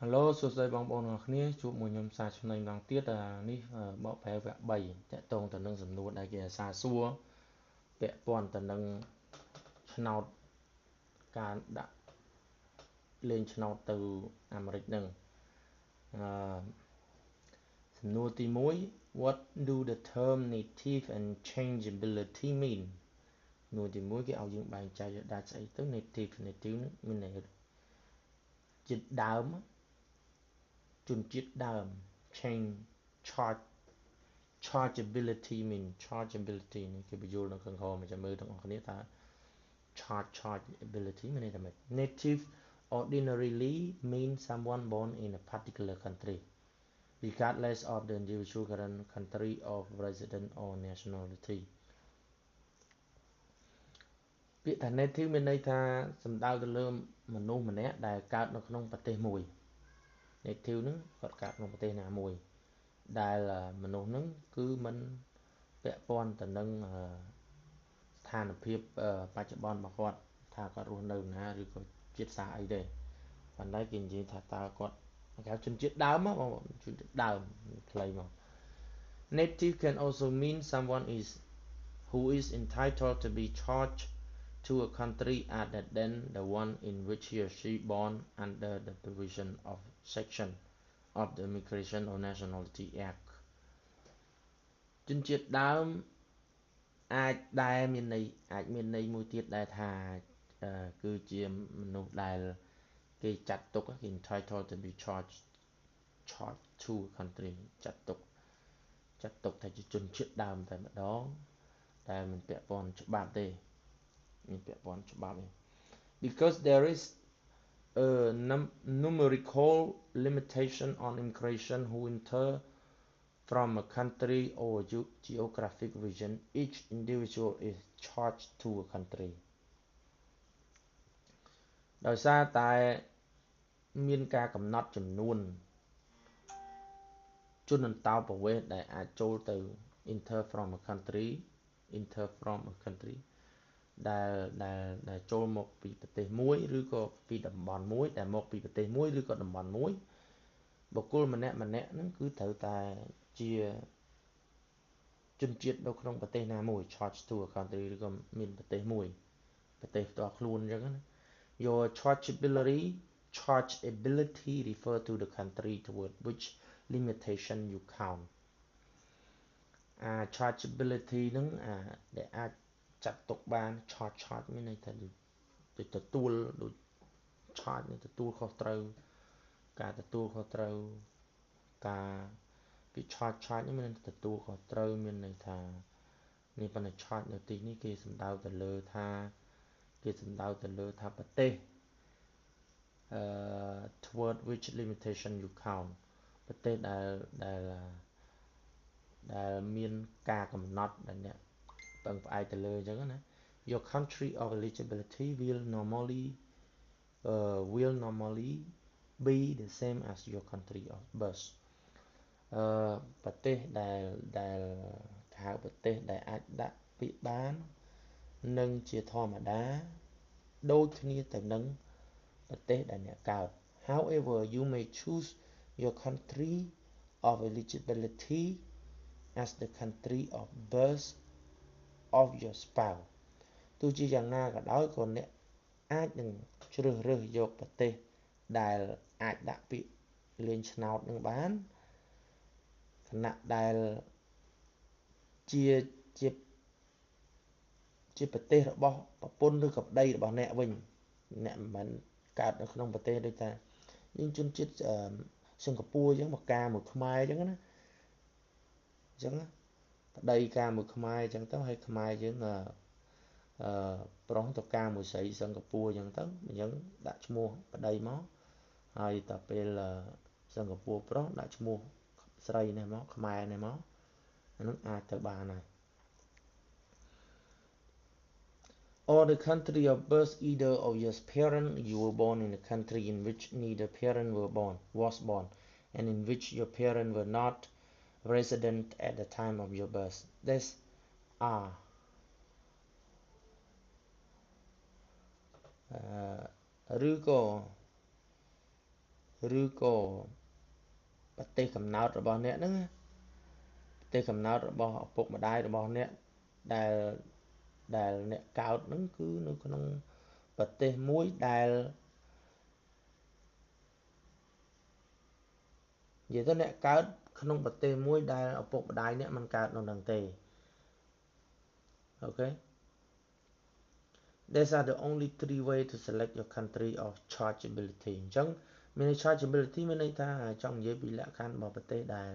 Hello សួស្តីបងប្អូនទាំងអស់គ្នាជួបមួយខ្ញុំសារឆ្នៃម្ដងទៀតនេះបកប្រែវគ្គ3តកតងទៅនឹងសំណួរដែលគេអាសាសួរពាក់ព័ន្ធទៅនឹងឆ្នោតការដាក់លេងឆ្នោតទៅអាមេរិកនឹងសំណួរទី1 What do the term native and changeability mean សំណួរទី1គេឲ្យយើងបែងចែកដាច់ស្អីទៅ native មានន័យជាតិដើមជនជាតិដើម change chargeability mean chargeability នេះគេបញ្យល់នៅខាងក្រោមមកចាំមើលទាំងអស់គ្នាថា chargeability មានន័យថាម៉េច native ordinarily means someone born in a particular country regardless of the individual current country of residence or nationality ពាក្យថា native មានន័យថាសំដៅទៅលើមនុស្សម្នាក់ដែលកើតនៅក្នុងប្រទេសមួយ native ហ្នឹងគាត់កើតក្នុងប្រទេសណាមួយដែលមនុស្សហ្នឹងគឺមិនពាក់ព័ន្ធទៅនឹងស្ថានភាពបច្ចុប្បន្នរបស់គាត់ថាគាត់រស់នៅណាឬក៏ជាតិសាសន៍អីទេប៉ុន្តែគេនិយាយថាតើគាត់គេហៅជនជាតិដើមបងជនជាតិដើមខ្លីមក native can also mean someone who is entitled to be charged to a country other than the one in which he or she born under the provision of section of the Immigration or Nationality Act ជនជាតិដើមអាចដែលមានន័យមួយទៀតដែលថាគឺជាមនុស្សដែលគេចាត់ទុកគេ entitled to be charged to a country ចាត់ទុកថាជាជនជាតិដើមតែម្ដងតែមិនពាក់ព័ន្ធច្បាប់ទេមិនពាក់ព័ន្ធច្បាប់ទេ because there is a numerical limitation on immigration who enter from a country or geographic region each individual is charged to a country ដោយសារតែមានការកំណត់ចំនួនជនអន្តោប្រវេសន៍ដែលអាចចូលទៅ enter from a country ដែលចូលមកពីប្រទេសមួយឬក៏ពីតំបន់មួយដែលមកពីប្រទេសមួយឬក៏តំបន់មួយបុគ្គលម្នាក់ហ្នឹងគឺត្រូវតែជាជនជាតិនៅក្នុងប្រទេសណាមួយ charge to a country ឬក៏មានប្រទេសមួយប្រទេសផ្ទាល់ខ្លួនអញ្ចឹងណា Your chargeability refer to the country toward which limitation you count chargeability ហ្នឹងដែលអាចចាត់ទុកបាន charge មានន័យថាដូចទទួលដូច charge នេះទទួលខុសត្រូវការទទួលខុសត្រូវការពី charge នេះមានន័យថាទទួលខុសត្រូវមានន័យថានេះប៉ុន្តែ charge នៅទីនេះគេសំដៅទៅលើថាប្រទេសtoward which limitation you count ប្រទេសដែលមានការកំណត់ដែលអ្នកពឹងផ្អែកទៅលើអញ្ចឹងណា Your country of eligibility will normally be the same as your country of birth ប្រទេសដែលហៅប្រទេសដែលអាចដាក់ពាក្យបាននឹងជាធម្មតាដូចគ្នាទៅនឹងប្រទេសដែលអ្នកកើត However you may choose your country of eligibility as the country of birth of your spouse ទោះជាយ៉ាងណាក៏ដោយក៏អ្នកអាចនឹងជ្រើសរើសយកប្រទេសដែលអាចដាក់ពាក្យលេងឆ្នោតនឹងបានខណៈដែលជាប្រទេសរបស់ប្រពន្ធឬក៏ប្តីរបស់អ្នកវិញអ្នកមិនមែនកើតនៅក្នុងប្រទេសដូចថាយើងជនជាតិសិង្ហបុរីអញ្ចឹងមកការមួយខ្មែរអញ្ចឹងណាអញ្ចឹងប្តីការមួយខ្មែរអញ្ចឹងទៅហើយខ្មែរយើងប្រុសទៅការមួយស្រីសិង្ហបុរីអញ្ចឹងដាក់ឈ្មោះប្តីមកហើយដល់ពេលសិង្ហបុរីប្រុសដាក់ឈ្មោះស្រីនេះមកខ្មែរនេះមកអានោះអាចទៅបានហើយ or the country of birth either of your parents you were born in a country in which neither parent was born and in which your parents were not resident at the time of your birth these are ឬក៏ ឬក៏ប្រទេសកំណើតរបស់អ្នកហ្នឹងប្រទេសកំណើតរបស់ឪពុកម្ដាយរបស់អ្នកដែលអ្នកកើតហ្នឹងគឺនៅក្នុងប្រទេសមួយដែលនិយាយទៅអ្នកកើតក្នុងប្រទេសមួយដែលឪពុកម្ដាយអ្នកមិនកើតនៅនឹងទេអូខេ These are the only three ways to select your country of chargeability អញ្ចឹងមាន chargeability មានន័យថាចង់និយាយពីលក្ខខណ្ឌរបស់ប្រទេសដែល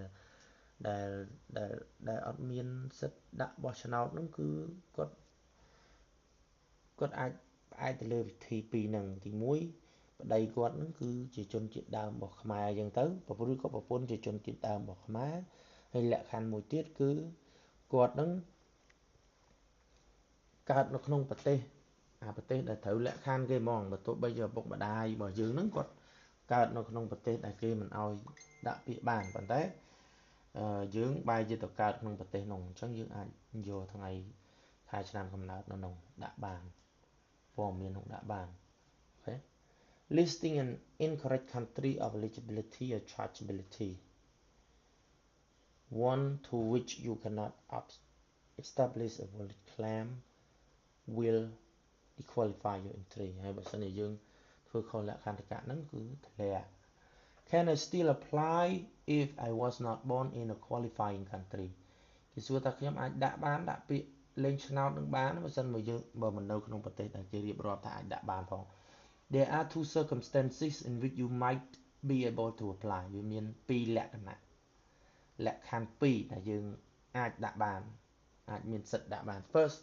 អត់មានសិទ្ធិដាក់បោះឆ្នោតហ្នឹងគឺគាត់អាចផ្អែកទៅលើវិធីពីរហ្នឹងទី1ប្តីគាត់ហ្នឹងគឺជាជនជាតិដើមរបស់ខ្មែរអញ្ចឹងទៅឬក៏ប្រពន្ធជាជនជាតិដើមរបស់ខ្មែរហើយលក្ខខណ្ឌមួយទៀតគឺគាត់ហ្នឹងកើតនៅក្នុងប្រទេសដែលត្រូវលក្ខខណ្ឌគេហ្មងបើទោះបីជាឪពុកម្ដាយរបស់យើងហ្នឹងគាត់កើតនៅក្នុងប្រទេសដែលគេមិនអោយដាក់ពាក្យបានប៉ុន្តែយើងបែរជាទៅកើតក្នុងប្រទេសនោះអញ្ចឹងយើងអាចយកថ្ងៃខែឆ្នាំកំណើតនៅនោះដាក់បានព័ត៌មាននោះដាក់បានអូខេ listing an incorrect country of eligibility or chargeability one to which you cannot establish a valid claim will disqualify your entry ហើយបើសិនជាយើងធ្វើខុសលក្ខន្តិកៈហ្នឹងគឺធ្លាក់ Can I still apply if I was not born in a qualifying country គេសួរថាខ្ញុំអាចដាក់ពាក្យលេងឆ្នោតនឹងបានបើសិនបើមិននៅក្នុងប្រទេសដែលគេរៀបរាប់ថាអាចដាក់បានផង There are two circumstances in which you might be able to apply វាមានពីរលក្ខខណ្ឌដែលយើងអាចដាក់បានអាចមានសិទ្ធិដាក់បាន First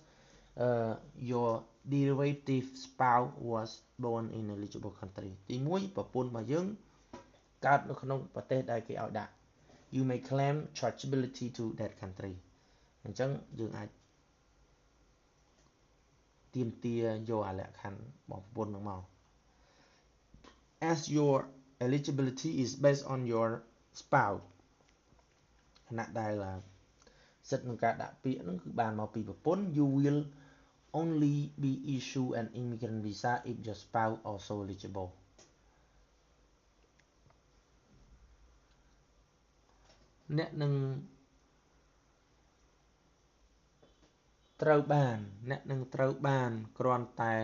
your derivative spouse was born in eligible country ទី1ប្រពន្ធរបស់យើងកើតនៅក្នុងប្រទេសដែលគេឲ្យដាក់ you may claim chargeability to that country អញ្ចឹងយើងអាចទាមទារយកអាលក្ខខណ្ឌរបស់ប្រពន្ធនឹងមក as your eligibility is based on your spouse ខណៈដែលសិទ្ធិក្នុងការដាក់ពាក្យហ្នឹងគឺបានមកពីប្រពន្ធ you will only be issued an immigrant visa if your spouse also eligible អ្នកនឹងត្រូវបានគ្រាន់តែ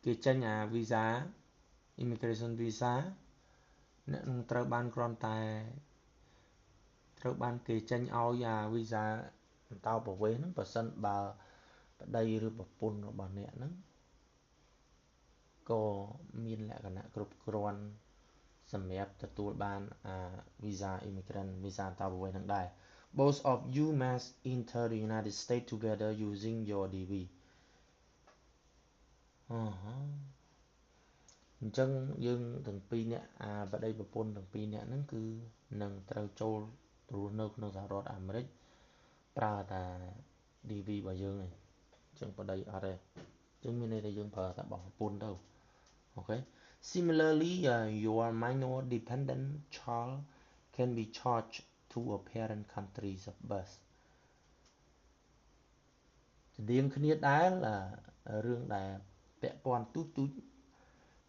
គេចេញអា visa immigration visa អ្នកនឹងត្រូវបានគ្រាន់តែត្រូវបានគេចេញឲ្យអា visa បន្តប្រវេសហ្នឹងបើសិនបើប្តីឬប្រពន្ធរបស់អ្នកហ្នឹងក៏មានលក្ខណៈគ្រប់គ្រាន់សម្រាប់ទទួលបានអា visa immigrant visa បន្តប្រវេសហ្នឹងដែរ Both of you must enter the United States together using your DV អញ្ចឹងយើងទាំងពីរនាក់ប្តីប្រពន្ធទាំងពីរនាក់ហ្នឹងគឺនឹងត្រូវចូលរស់នៅក្នុងសហរដ្ឋអាមេរិកប្រើតែ DV របស់យើងឯងអញ្ចឹងប្តីអត់ទេអញ្ចឹងមានន័យថាយើងប្រើតែរបស់ប្រពន្ធទៅអូខេ Similarly your minor dependent child can be charged to a parent countries of birth ស្តៀងគ្នាដែររឿងដែលពាក់ព័ន្ធទូច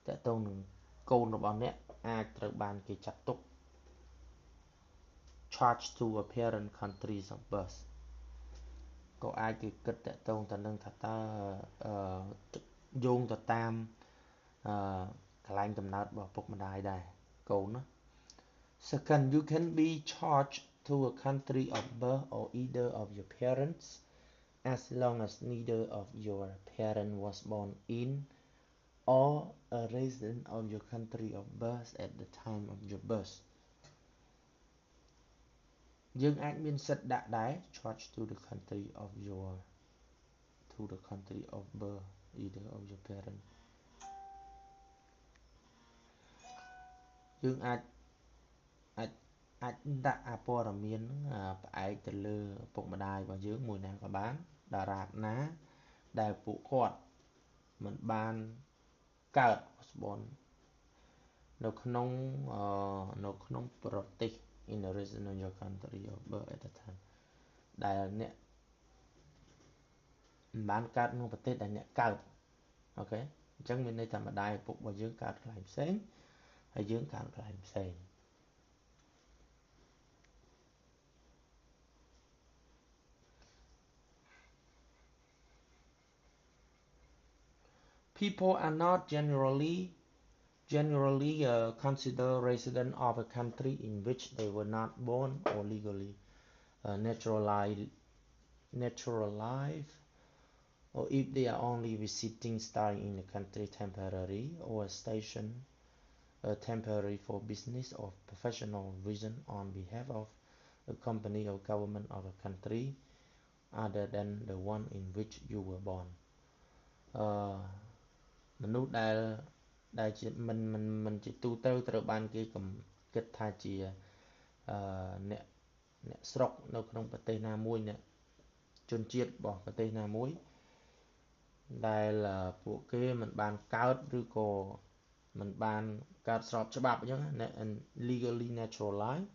តាក់ទងនឹងកូនរបស់អ្នកអាចត្រូវបានគេចាត់ទុក charge to a parent countries of birth ក៏អាចគេគិតតាក់ទងទៅនឹងថាតើយោងទៅតាមកន្លែងកំណើតរបស់ពុកម្ដាយដែរកូនណា Second you can be charged to a country of birth or either of your parents as long as neither of your parent was born in or a resident of your country of birth at the time of your birth យើងអាចមានសិទ្ធិដាក់ដែរ charge to the country of birth either of your parent យើងអាចដាក់ព័ត៌មានផ្អែកទៅលើឪពុកម្ដាយរបស់យើងមួយណាក៏បានតារាបណាដែលពួកគាត់មិនបានកើតស្បននៅក្នុងប្រទេស in the resident of your country of birth at the time ដែលអ្នកមិនបានកើតក្នុងប្រទេសដែលអ្នកកើតអូខេអញ្ចឹងមានន័យថាម្ដាយឪពុករបស់យើងកើតកន្លែងផ្សេង ហើយយើងកើនកន្លែងផ្សេង People are not generally considered resident of a country in which they were not born or legally naturalized, or if they are only visiting, staying in the country temporary or stationed temporary for business or professional reason on behalf of a company or government of a country other than the one in which you were born. មនុស្សដែលជាមិនជាទូទៅត្រូវបានគេគិតថាជាអ្នកស្រុកនៅក្នុងប្រទេសណាមួយអ្នកជនជាតិរបស់ប្រទេសណាមួយដែលពួកគេមិនបានកើតឬក៏មិនបានកើតស្របច្បាប់អញ្ចឹង legally naturalized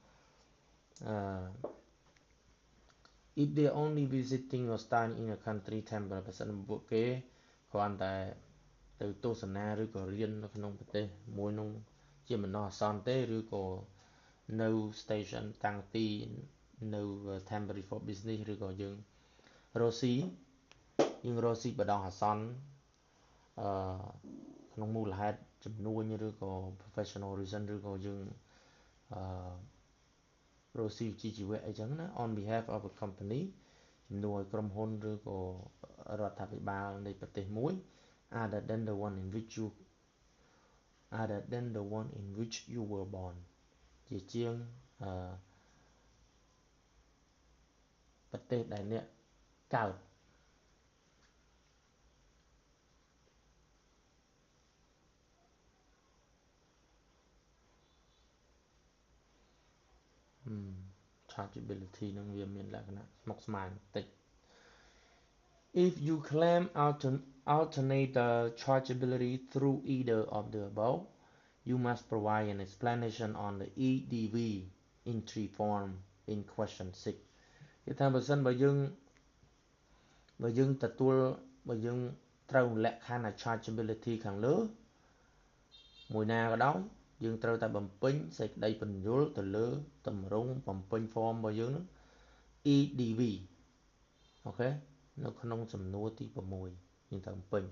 if they only visiting or staying in a country temporary បើសិនពួកគេគ្រាន់តែទៅទស្សនាឬក៏រៀននៅក្នុងប្រទេសមួយនោះជាបណ្ដោះអាសន្នទេឬក៏នៅ station តាំងទីនៅ temporary for business ឬក៏យើងរស់ស៊ីបណ្ដោះអាសន្នក្នុងមូលហេតុជំនួញឬក៏ professional reason ឬក៏យើងរស់ស៊ីជីវៈអីចឹងណា on behalf of a company ជំនួយក្រុមហ៊ុនឬក៏រដ្ឋាភិបាលនៃប្រទេសមួយ other than the one in which you were born ជាជាងប្រទេសដែលអ្នកកើតchargeability នឹងវាមានលក្ខណៈស្មុគស្មាញបន្តិច if you claim alternate chargeability through either of the above you must provide an explanation on the EDV entry form in question 6 គេថាបើសិនបើយើងត្រូវលក្ខខណ្ឌ chargeability ខាងលើមួយណាក៏ដោយយើងត្រូវតែបំពេញសេចក្តីពន្យល់ទៅលើតម្រង់បំពេញ form របស់យើងនឹង EDV អូខេនៅក្នុងសំណួរទី6យើងត្រូវបំពេញ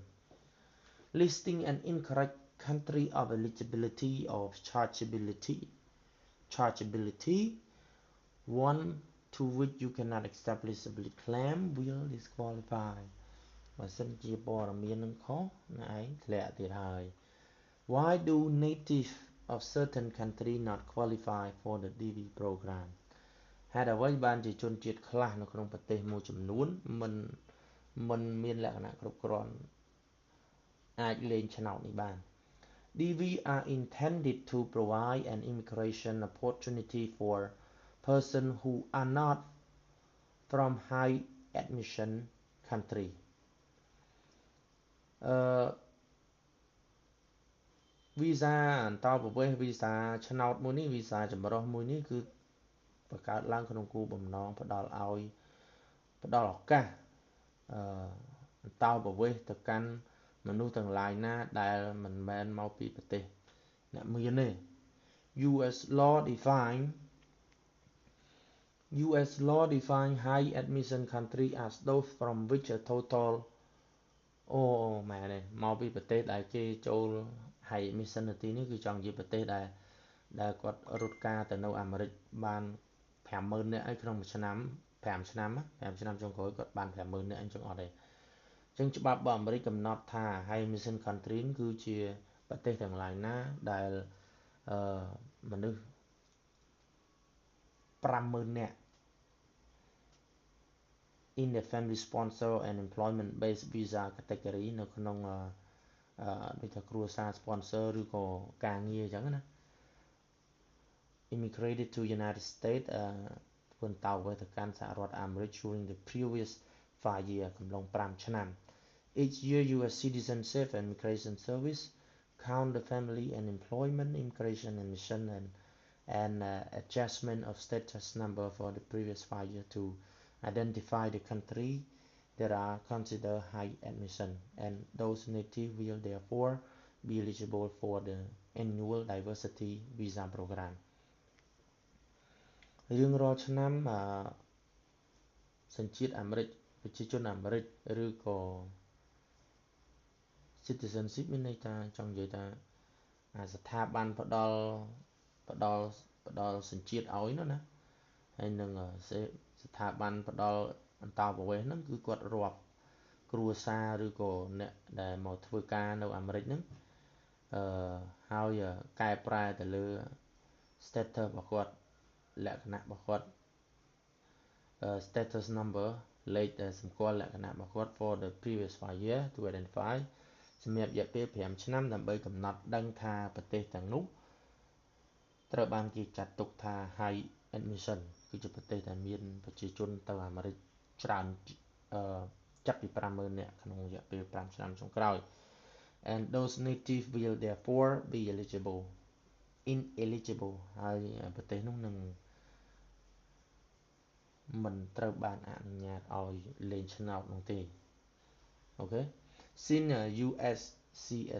listing an incorrect country of eligibility of chargeability one to which you cannot establishably claim will disqualify បើសិនជាព័ត៌មាននឹងខុសអ្នកឯងធ្លាក់ទៀតហើយ why do natives of certain country not qualify for the DV program ហេតុអ្វីបានជាជនជាតិខ្លះនៅក្នុងប្រទេសមួយចំនួនមិនមានលក្ខណៈគ្រប់គ្រាន់អាចលេងឆ្នោតនេះបាន DV are intended to provide an immigration opportunity for persons who are not from high admission country visa អន្តោប្រវេសន៍ visa ឆ្នោតមួយនេះ visa ចម្រុះមួយនេះគឺបង្កើតឡើងក្នុងគោលបំណងផ្ដល់ឱកាសអន្តោប្រវេសន៍ទៅកាន់មនុស្សទាំងឡាយណាដែលមិនមែនមកពីប្រទេសអ្នកមានទេ US law define high admission country as those from which a total មែនទេមកពីប្រទេសដែលគេចូល high admission នៅទីនេះគឺចង់និយាយប្រទេសដែលគាត់រត់ការទៅនៅអាមេរិកបាន 50,000 នាក់ឯក្នុងមួយឆ្នាំ5ឆ្នាំចុងក្រោយគាត់បាន 50,000 នាក់អញ្ចឹងអត់ទេអញ្ចឹងច្បាប់របស់អាមេរិកកំណត់ថា high admission country គឺជាប្រទេសទាំងឡាយណាដែលមនុស្ស 50,000 នាក់ in the family sponsor and employment based visa category នៅក្នុងដូចថាគ្រួសារ sponsor ឬក៏ការងារអញ្ចឹងណា immigrated to United States ធ្វើអន្តោប្រវេសន៍ទៅកាន់សហរដ្ឋអាមេរិក during the previous 5 year កំឡុង5ឆ្នាំ each year US Citizenship and Immigration Service count the family and employment immigration admission and adjustment of status number for the previous 5 years to identify the country that are considered high admission and those native will therefore be eligible for the Annual Diversity Visa Program រៀងរាល់ឆ្នាំសញ្ជាតិអាមេរិកប្រជាជនអាមេរិកឬក៏ citizenship មានន័យថាចង់និយាយថាស្ថាប័នផ្ដល់សញ្ជាតិឲ្យនោះណាហើយនឹងស្ថាប័នផ្ដល់អន្តោប្រវេសន៍ហ្នឹងគឺគាត់រាប់គ្រួសារឬក៏អ្នកដែលមកធ្វើការនៅអាមេរិកហ្នឹងហើយកែប្រែទៅលើ status របស់គាត់លក្ខណៈរបស់គាត់status number លេខសម្គាល់លក្ខណៈរបស់គាត់ for the previous 5 year to identify សម្រាប់រយៈពេល5ឆ្នាំដើម្បីកំណត់ដឹងថាប្រទេសទាំងនោះត្រូវបានគេចាត់ទុកថា high admission គឺជាប្រទេសដែលមានប្រជាជនទៅអាមេរិកច្រើនចាប់ពី 50,000 នាក់ក្នុងរយៈពេល5ឆ្នាំចុងក្រោយ and those native will therefore be ineligible ហើយប្រទេសនោះនឹងមិនត្រូវបានអនុញ្ញាតឲ្យលេងឆ្នោតនោះទេអូខេ since USCIS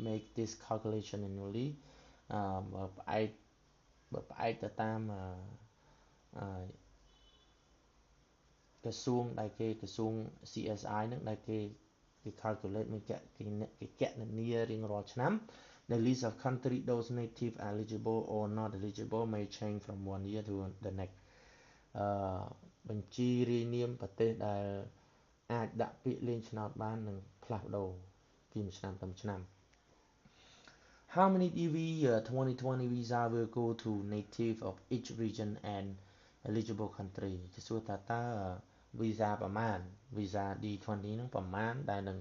make this calculation annually បើផ្អែកទៅតាមក្រសួង CSI ហ្នឹងដែលគេ calculate គេគណនារៀងរាល់ឆ្នាំ The list of countries those native eligible or not eligible may change from one year to the next បញ្ជីរាយនាមប្រទេសដែលអាចដាក់ពាក្យលេងឆ្នោតបាននឹងផ្លាស់ប្ដូរពីមួយឆ្នាំទៅមួយឆ្នាំ How many DV 2020 visa will go to native of each region and eligible country គេសួរថាតើ visa ប្រមាណ visa D20 ហ្នឹងប្រមាណដែលនឹ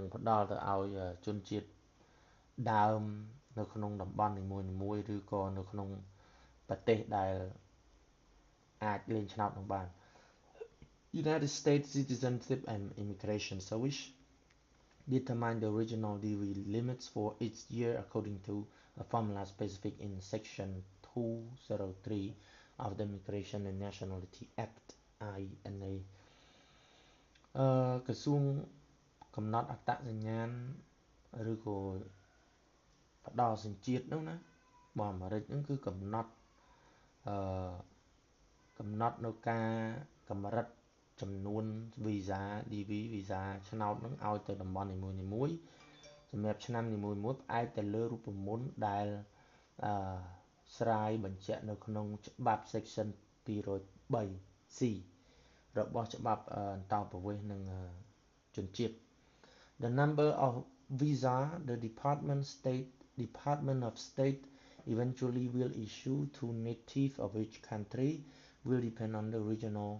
ងផ្ដល់ទៅឲ្យជនជាតិដើមនៅក្នុងតំបន់នីមួយៗឬក៏នៅក្នុងប្រទេសដែលអាចលេងឆ្នោតនឹងបាន United States Citizenship and Immigration Service determine the regional DV limits for each year according to a formula specific in section 203 of the Immigration and Nationality Act INA ក្រសួងកំណត់អត្តសញ្ញាណឬក៏ផ្ដល់សញ្ជាតិនោះណារបស់អាមេរិកហ្នឹងគឺកំណត់នៅការកម្រិតចំនួន visa DV visa ឆ្នោតហ្នឹងឲ្យទៅតំបន់នីមួយៗសម្រាប់ឆ្នាំនីមួយៗផ្អែកទៅលើរូបមន្តដែលស្រាយបញ្ជាក់នៅក្នុងច្បាប់ section 203C របស់ច្បាប់អន្តោប្រវេសន៍និងជនជាតិ The number of visa the Department of State eventually will issue to native of each country will depend on the regional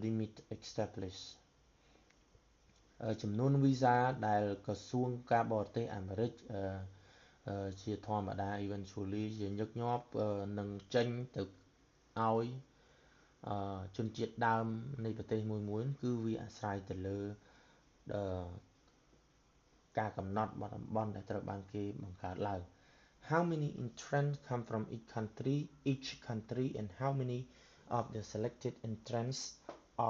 limit established ចំនួន visa ដែលក្រសួងការបរទេសអាមេរិកជាធម្មតា eventually ជាញឹកញាប់នឹងចេញទៅឲ្យជនជាតិដើមនៃប្រទេសមួយគឺវាអាស្រ័យទៅលើការកំណត់របស់តំបន់ដែលត្រូវបានគេបង្កើតឡើង How many entrants come from each country and how many of the selected entrants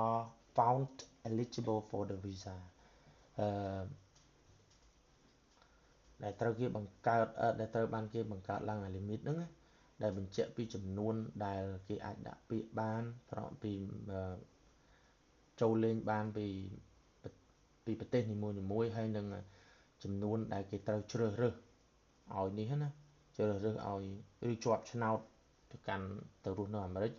are found eligible for the visa ដែលត្រូវបានគេបង្កើតឡើងអា limit ហ្នឹងដែលបញ្ជាក់ពីចំនួនដែលគេអាចដាក់ពាក្យបានពីចូលលេងបានពីប្រទេសនីមួយៗហើយនឹងចំនួនដែលគេត្រូវជ្រើសរើសឲ្យនេះណាជ្រើសរើសឲ្យឬជាប់ឆ្នោតទៅរស់នៅអាមេរិក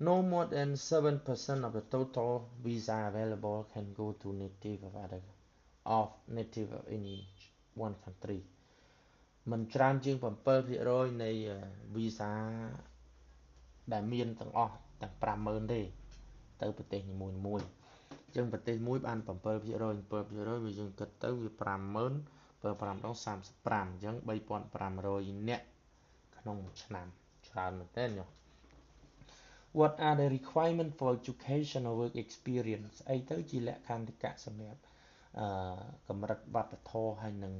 No more than 7% of the total visa available can go to native of any one country មិនច្រើនជាង 7% នៃ visa ដែលមានទាំងអស់ទាំង 50,000 ទេទៅប្រទេសនីមួយៗអញ្ចឹងប្រទេសមួយបាន 7% វាយើងគិតទៅវា 50,000 5 ដង 35 អញ្ចឹង 3,500 នាក់ក្នុងមួយឆ្នាំច្រើនមែនទែនញោះ What are the requirements for education or work experience អីទៅជាលក្ខន្តិកៈសម្រាប់កម្រិតវប្បធម៌ហើយនឹង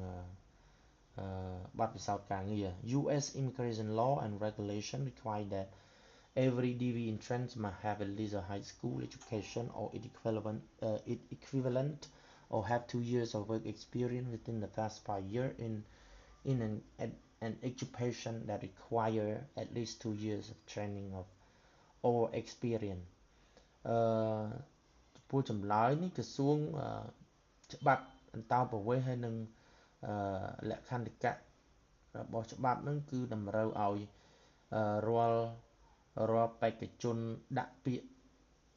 បទពិសោធន៍ការងារ US immigration law and regulation require that every DV entrant must have at least a high school education or its equivalent or have 2 years of work experience within the past 5 years in an occupation that require at least 2 years of training or experience ចំពោះចម្លើយនេះក្រសួងច្បាប់អន្តោប្រវេសន៍ហើយនឹងលក្ខន្តិកៈរបស់ច្បាប់ហ្នឹងគឺតម្រូវឲ្យរាល់បេក្ខជនដាក់ពាក្យ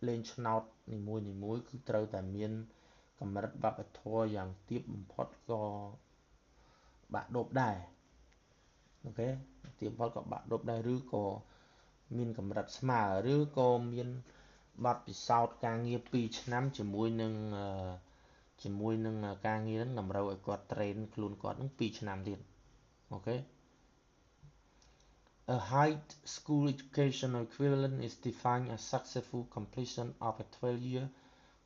លេងឆ្នោតនីមួយៗគឺត្រូវតែមានកម្រិតវប្បធម៌យ៉ាងទាបបំផុតក៏បាក់ឌុបដែរអូខេទាបបំផុតក៏បាក់ឌុបដែរឬក៏មានកម្រិតស្មើឬក៏មានបទពិសោធន៍ការងារ2ឆ្នាំជាមួយនឹងការងារហ្នឹងតម្រូវឲ្យគាត់ train ខ្លួនគាត់ហ្នឹង2ឆ្នាំទៀតអូខេ A high school educational equivalent is defined as successful completion of a 12-year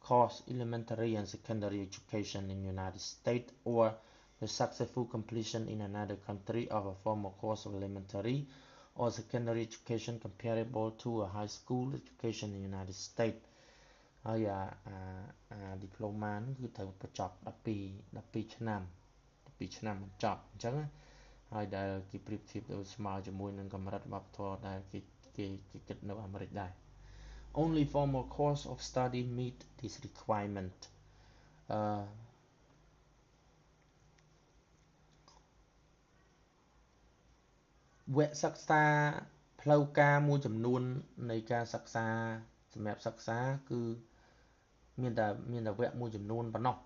course elementary and secondary education in the United States or the successful completion in another country of a formal course of elementary or secondary education comparable to a high school education in the United States ហើយdiploma ហ្នឹងគឺត្រូវបញ្ចប់12ឆ្នាំបញ្ចប់អញ្ចឹងហើយដែលគេប្រៀបធៀបទៅស្មើជាមួយនឹងកម្រិតវប្បធម៌ដែលគេគិតនៅអាមេរិកដែរ Only formal course of study meet this requirement វគ្គសិក្សាផ្លូវការមួយចំនួននៃការសិក្សាសម្រាប់សិក្សាគឺមានតែវគ្គមួយចំនួនប៉ុណ្ណោះ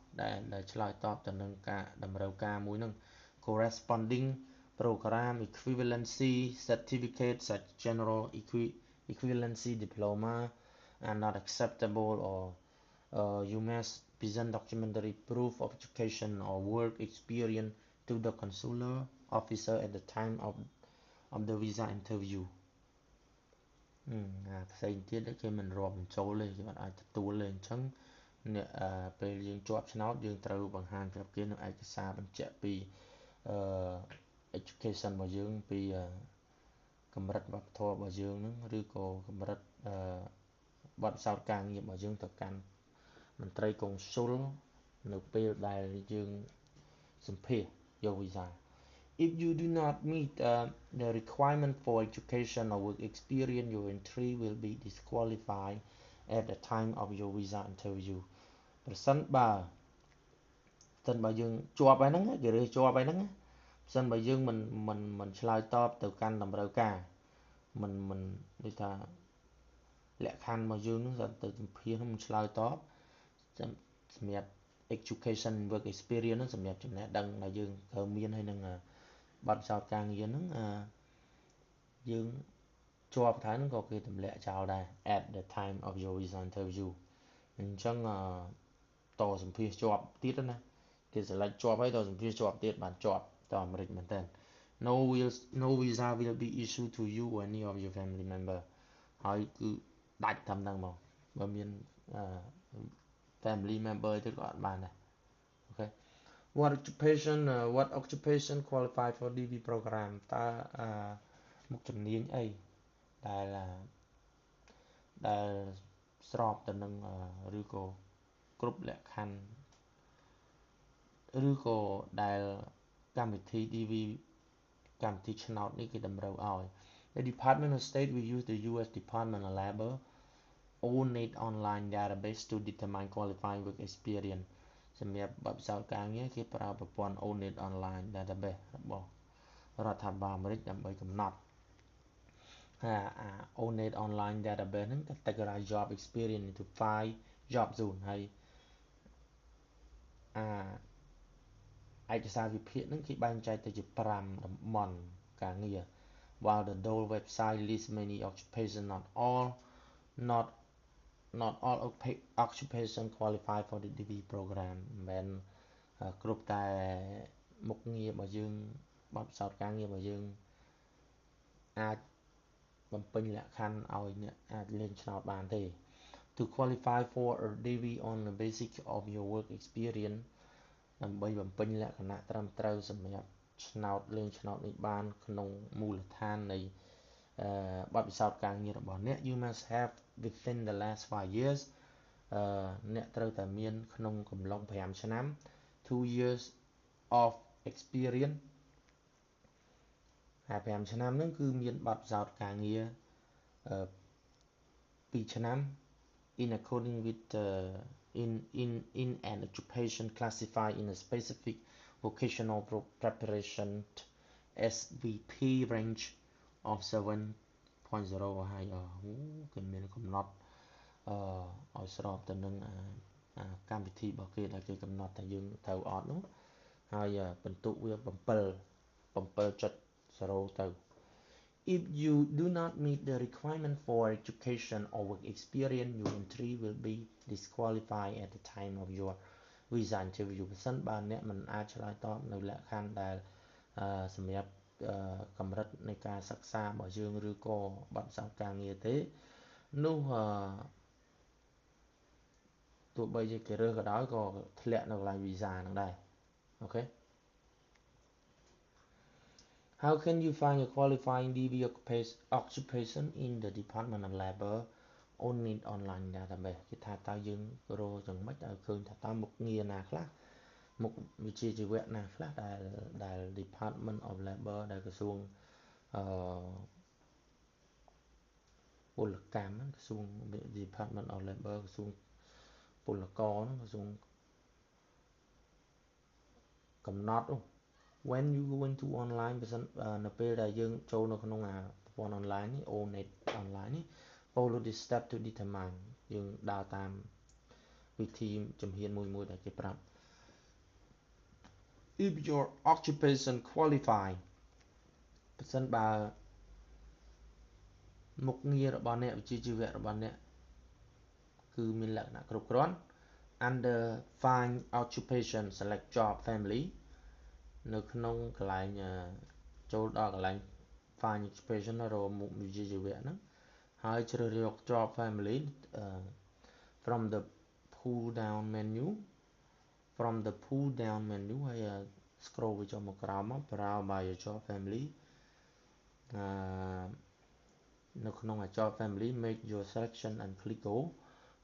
ដែលឆ្លើយតបទៅនឹងការតម្រូវការមួយហ្នឹង corresponding program equivalency certificate such general equivalency diploma are not acceptable or you must present documentary proof of education or work experience to the consular officer at the time of the visa interview ផ្សេងទៀតគេមិនរាប់បញ្ចូលទេគេមិនអាចទទួលទេអញ្ចឹងពេលយើងជាប់ឆ្នោតយើងត្រូវបង្ហាញប្រាប់គេនៅឯកសារបញ្ជាក់ពីeducation របស់យើងពីកម្រិតវប្បធម៌របស់យើងហ្នឹងឬក៏កម្រិតបទពិសោធន៍ការងាររបស់យើងទៅកាន់មន្ត្រីកុងស៊ុលនៅពេលដែលយើងសម្ភាសយក visa If you do not meet the requirement for education or work experience, your entry will be disqualified at the time of your visa interview. ប្រសិនបើយើងជាប់ហើយហ្នឹងគេរើសជាប់ហើយហ្នឹងប្រសិនបើយើងមិនឆ្លើយតបទៅកាន់តម្រូវការមិនដូចថាលក្ខខណ្ឌរបស់យើងហ្នឹងទៅសម្ភាសហ្នឹងមិនឆ្លើយតបសម្រាប់ education work experience ហ្នឹងសម្រាប់ចំណេះដឹងដែលយើងត្រូវមានហើយនឹងបទពិសោធន៍ការងារហ្នឹងយើងជាប់ថាហ្នឹងក៏គេទម្លាក់ចោលដែរ at the time of your visa interview អញ្ចឹងតសម្ភាសជាប់ទៀតណាគេ select ជាប់ហើយតសម្ភាសជាប់ទៀតបានជាប់ទៅអាមេរិកមែនតើ no visa will be issued to you or any of your family member ហើយគឺដាច់តាមហ្នឹងមកបើមានfamily member ទៀតក៏អត់បានដែរអូខេWhat occupation qualify for DV program តើមុខជំនាញអីដែលស្របទៅនឹងឬក៏គ្រប់លក្ខខណ្ឌឬក៏ដែលកម្មវិធី DV កម្មវិធីឆ្នោតនេះគេតម្រូវឲ្យ The Department of State will use the US Department of Labor ONET online database to determine qualifying work experience សម្រាប់បទពិសោធន៍ការងារគេប្រើប្រព័ន្ធ ONET online database របស់រដ្ឋាភិបាលអាមេរិកដើម្បីកំណត់ONET online database ហ្នឹង categorize job experience into 5 job zone ហើយឯកសារវិភាគហ្នឹងគេបែងចែកទៅជា5តំបន់ការងារ while the DOL website lists many occupations not all occupation qualify for the DV program មិនគ្រប់តែមុខងាររបស់យើងបទពិសោធន៍ការងាររបស់យើងអាចបំពេញលក្ខខណ្ឌឲ្យអ្នកអាចលេងឆ្នោតបានទេ To qualify for a DV on the basis of your work experience ដើម្បីបំពេញលក្ខណៈត្រឹមត្រូវសម្រាប់ឆ្នោតលេងឆ្នោតនេះបានក្នុងមូលដ្ឋាននៃបទពិសោធន៍ការងាររបស់អ្នក You must have within the last 5 years អ្នកត្រូវតែមានក្នុងកំឡុង5ឆ្នាំ 2 years of experience ហើយ5ឆ្នាំហ្នឹងគឺមានបទពិសោធន៍ការងារ2ឆ្នាំ in according with in an occupation classified in a specific vocational preparation SVP range of 7.0 ហើយគឺមានកំណត់ឲ្យស្របទៅនឹងកម្មវិធីរបស់គេដែលគេកំណត់ថាយើងត្រូវអត់នោះហើយបន្ទុកវា7.0 ទៅ If you do not meet the requirement for education or work experience, your entry will be disqualified at the time of your visa interview. បើសិនបើអ្នកមិនអាចឆ្លើយតបនៅលក្ខខណ្ឌដែលសម្រាប់កម្រិតនៃការសិក្សារបស់យើងឬក៏បទពិសោធន៍ការងារទេនោះទោះបីជាគេរើសក៏ដោយក៏ធ្លាក់នៅកន្លែង visa ហ្នឹងដែរអូខេ How can you find a qualifying DV occupation in the Department of Labor only online database គេថាតើយើងរកយ៉ាងម៉េចឲ្យឃើញថាតើមុខងារណាខ្លះមុខវិជ្ជាជីវៈណាខ្លះដែល Department of Labor ដែលក្រសួងពលកម្មក្រសួង Department of Labor ក្រសួងពលករហ្នឹងក្រសួងកំណត់ when you go into online បើសិននៅពេលដែលយើងចូលនៅក្នុងប្រព័ន្ធ online នេះ ONET online នេះ follow this step to determine យើងដើរតាមវិធីជំហានមួយដែលគេប្រាប់ if your occupation qualify បើសិនបើមុខងាររបស់អ្នកវិជ្ជាជីវៈរបស់អ្នកគឺមានលក្ខណៈគ្រប់គ្រាន់ under find occupation select job family នៅក្នុងកន្លែងចូលដល់កន្លែង find occupation រកមុខវិជ្ជាជីវៈហ្នឹងហើយជ្រើសរើស job family from the pull down menu ហើយ scroll វាចុះមកក្រោមមក browse by your job family នៅក្នុង job family make your selection and click go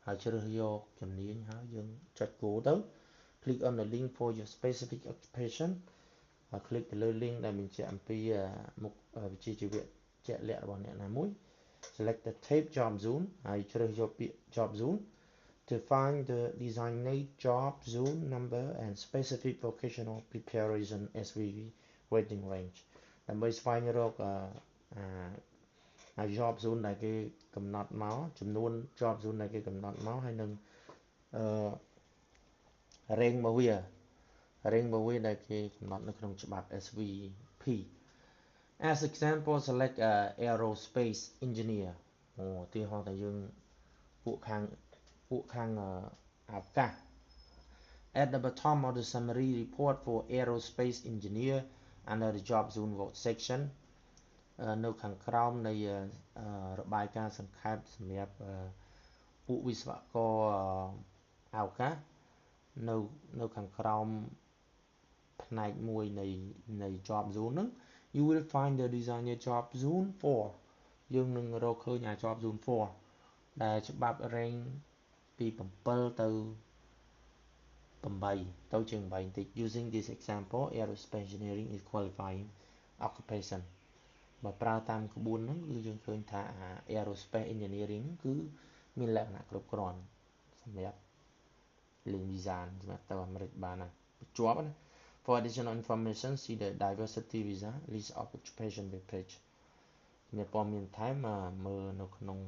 ហើយជ្រើសយកជំនាញហើយយើងចុច go ទៅ click on the link for your specific occupation ហើយ click ទៅលើ link ដែលបញ្ជាក់អំពីមុខវិជ្ជាជីវៈជាក់លាក់របស់អ្នកណាមួយ select the type job zone ហើយជ្រើសយកពាក្យ job zone to find the designated job zone number and specific vocational preparation SVP waiting range ដើម្បីស្វែងរកjob zone ដែលគេកំណត់មកចំនួន job zone ដែលគេកំណត់មកហើយនឹងrange របស់វាដែលគេកំណត់នៅក្នុងច្បាប់ SVP as example select aerospace engineer ឧទាហរណ៍ថាយើងពួកខាងអវកាស at the bottom of the summary report for aerospace engineer under the job zone vote section នៅខាងក្រោមនៃរបាយការណ៍សង្ខេបសម្រាប់ពួកវិស្វករអវកាសនៅខាងក្រោមផ្នែកមួយនៃ job zone ហ្នឹង you will find the designated job zone 4 យើងនឹងរកឃើញjob zone 4ដែលច្បាប់ range ពី7ទៅជាង8បន្តិច using this example aerospace engineering is qualifying occupation បើប្រើតាមក្បួនហ្នឹងគឺយើងឃើញថា aerospace engineering គឺមានលក្ខណៈគ្រប់គ្រាន់សម្រាប់លេង visa សម្រាប់ទៅអាមេរិកបានណាជាប់ណា For additional information see the diversity visa list of occupation web page មានព័ត៌មានថែមមើលនៅក្នុង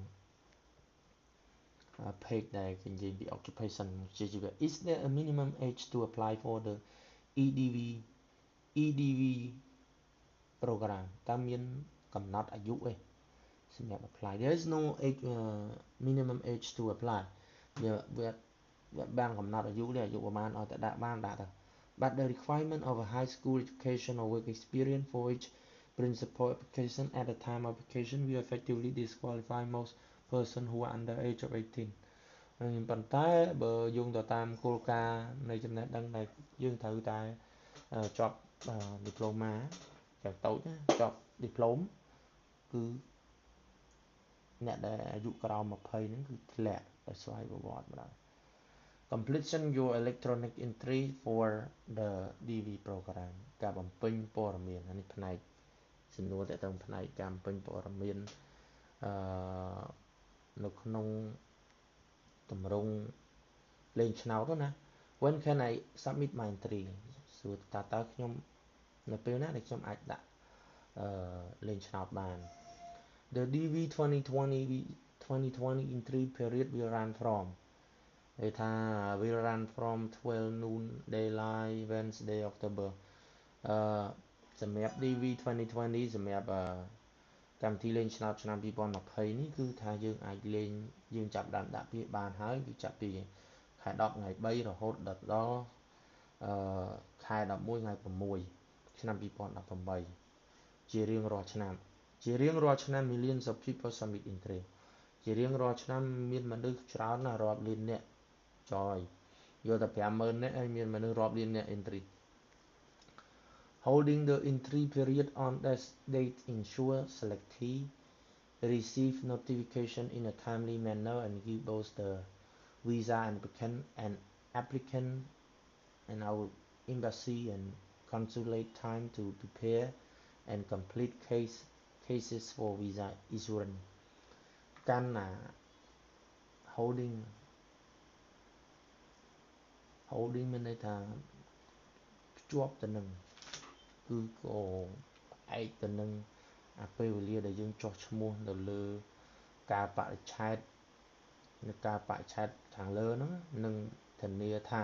page ដែលគេនិយាយពី occupation ជាជីវៈ Is there a minimum age to apply for the EDV program តើមានកំណត់អាយុទេសម្រាប់ apply There is no age minimum age to apply វាបានកំណត់អាយុទេអាយុប្រហែលឲ្យតែដាក់ទៅ But the requirement of a high school education or work experience for each principal application at the time of application will effectively disqualify most person who are under age of 18 ប៉ុន្តែបើយោងទៅតាមគោលការណ៍នៃចំណេះដឹងដែលយើងត្រូវតែចប់ diploma យ៉ាងតូចណាចប់ diploma គឺអ្នកដែលអាយុក្រោម20ហ្នឹងគឺធ្លាក់ដោយស្វ័យប្រវត្តិបណ្ដោយ completion your electronic entry for the DV program ការបំពេញព័ត៌មាននេះផ្នែកសំណួរតើតើផ្នែកការបំពេញព័ត៌មាននៅក្នុងទម្រង់លេងឆ្នោតណា when can I submit my entry សួរតើខ្ញុំនៅពេលណាដែលខ្ញុំអាចដាក់លេងឆ្នោតបាន The DV 2020 entry period will run from គេថា will run from 12 noon daylight Wednesday October សម្រាប់ DV 2020 សម្រាប់កម្មវិធីលេងឆ្នោតឆ្នាំ2020នេះគឺថាយើងអាចលេងយើងចាប់ដាក់ពាក្យបានហើយគឺចាប់ពីខែ10ថ្ងៃ3រហូតដល់ខែ11ថ្ងៃ6ឆ្នាំ2018ជារៀងរាល់ឆ្នាំ millions of people submit entry ជារៀងរាល់ឆ្នាំមានមនុស្សច្រើនណាស់រាប់លានអ្នកចយយកតែ 50000 នាក់ហើយមានមនុស្សរាប់លានអ្នក entry holding the entry period on that date ensure selectee receive notification in a timely manner and give both the visa applicant and our embassy and consulate time to prepare and complete cases for visa issuance កាន់ណា holding មានន័យថាភ្ជាប់ទៅនឹងគឺក៏ឯកទៅនឹងពេលវេលាដែលយើងចុះឈ្មោះនៅលើការបរិច្ឆេទខាងលើហ្នឹងនឹងធានាថា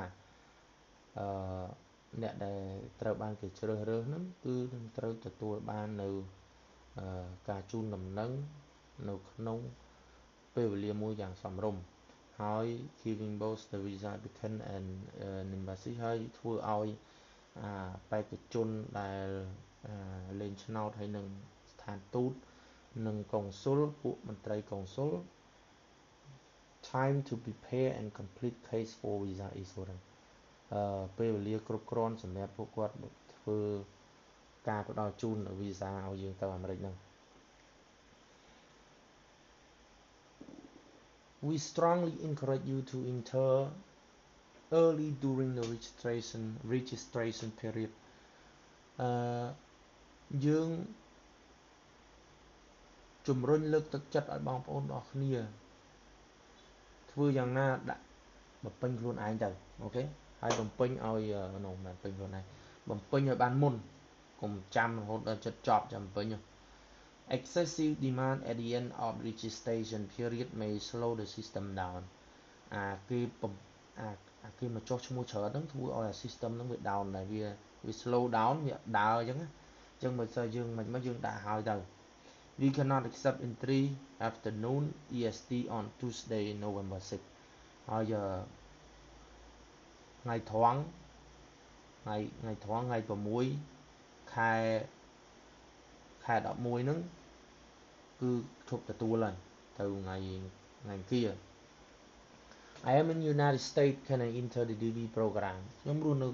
អ្នកដែលត្រូវបានគេជ្រើសរើសហ្នឹងគឺនឹងត្រូវទទួលបាននៅការជូនដំណឹងនៅក្នុងពេលវេលាមួយយ៉ាងសមរម្យហើយ giving both the visa applicant and embassy ហើយធ្វើឲ្យបេក្ខជនដែលលេងឆ្នោតហើយនឹងស្ថានទូតនិងកុងស៊ុលពួកមន្ត្រីកុងស៊ុល time to prepare and complete case for visa issuance ពេលវេលាគ្រប់គ្រាន់សម្រាប់ពួកគាត់ធ្វើការផ្ដល់ជូនវីសាឲ្យយើងទៅអាមេរិកហ្នឹង We strongly encourage you to enter early during the registration period យើងជំរុញលើកទឹកចិត្តឲ្យបងប្អូនទាំងអស់គ្នាធ្វើយ៉ាងណាដាក់បំពេញខ្លួនឯងទៅអូខេហើយបំពេញឲ្យបំពេញខ្លួនឯងបំពេញឲ្យបានមុនកុំចាំរហូតដល់ចិត្តចប់ចាំបំពេញ Excessive demand at the end of registration period may slow the system down គេមកចុះឈ្មោះច្រើនហ្នឹងធ្វើឲ្យ system ហ្នឹងវា down ដែរវា slow down វាដើរអញ្ចឹងមិនសូវយើងដាក់ឲ្យទៅ We cannot accept entry afternoon EST on Tuesday November 6ហើយថ្ងៃត្រង់ថ្ងៃ6ខែ11ហ្នឹងគឺធប់ទទួលហើយទៅថ្ងៃអង្គារ I am in United States can I enter the DV program ខ្ញុំរស់នៅ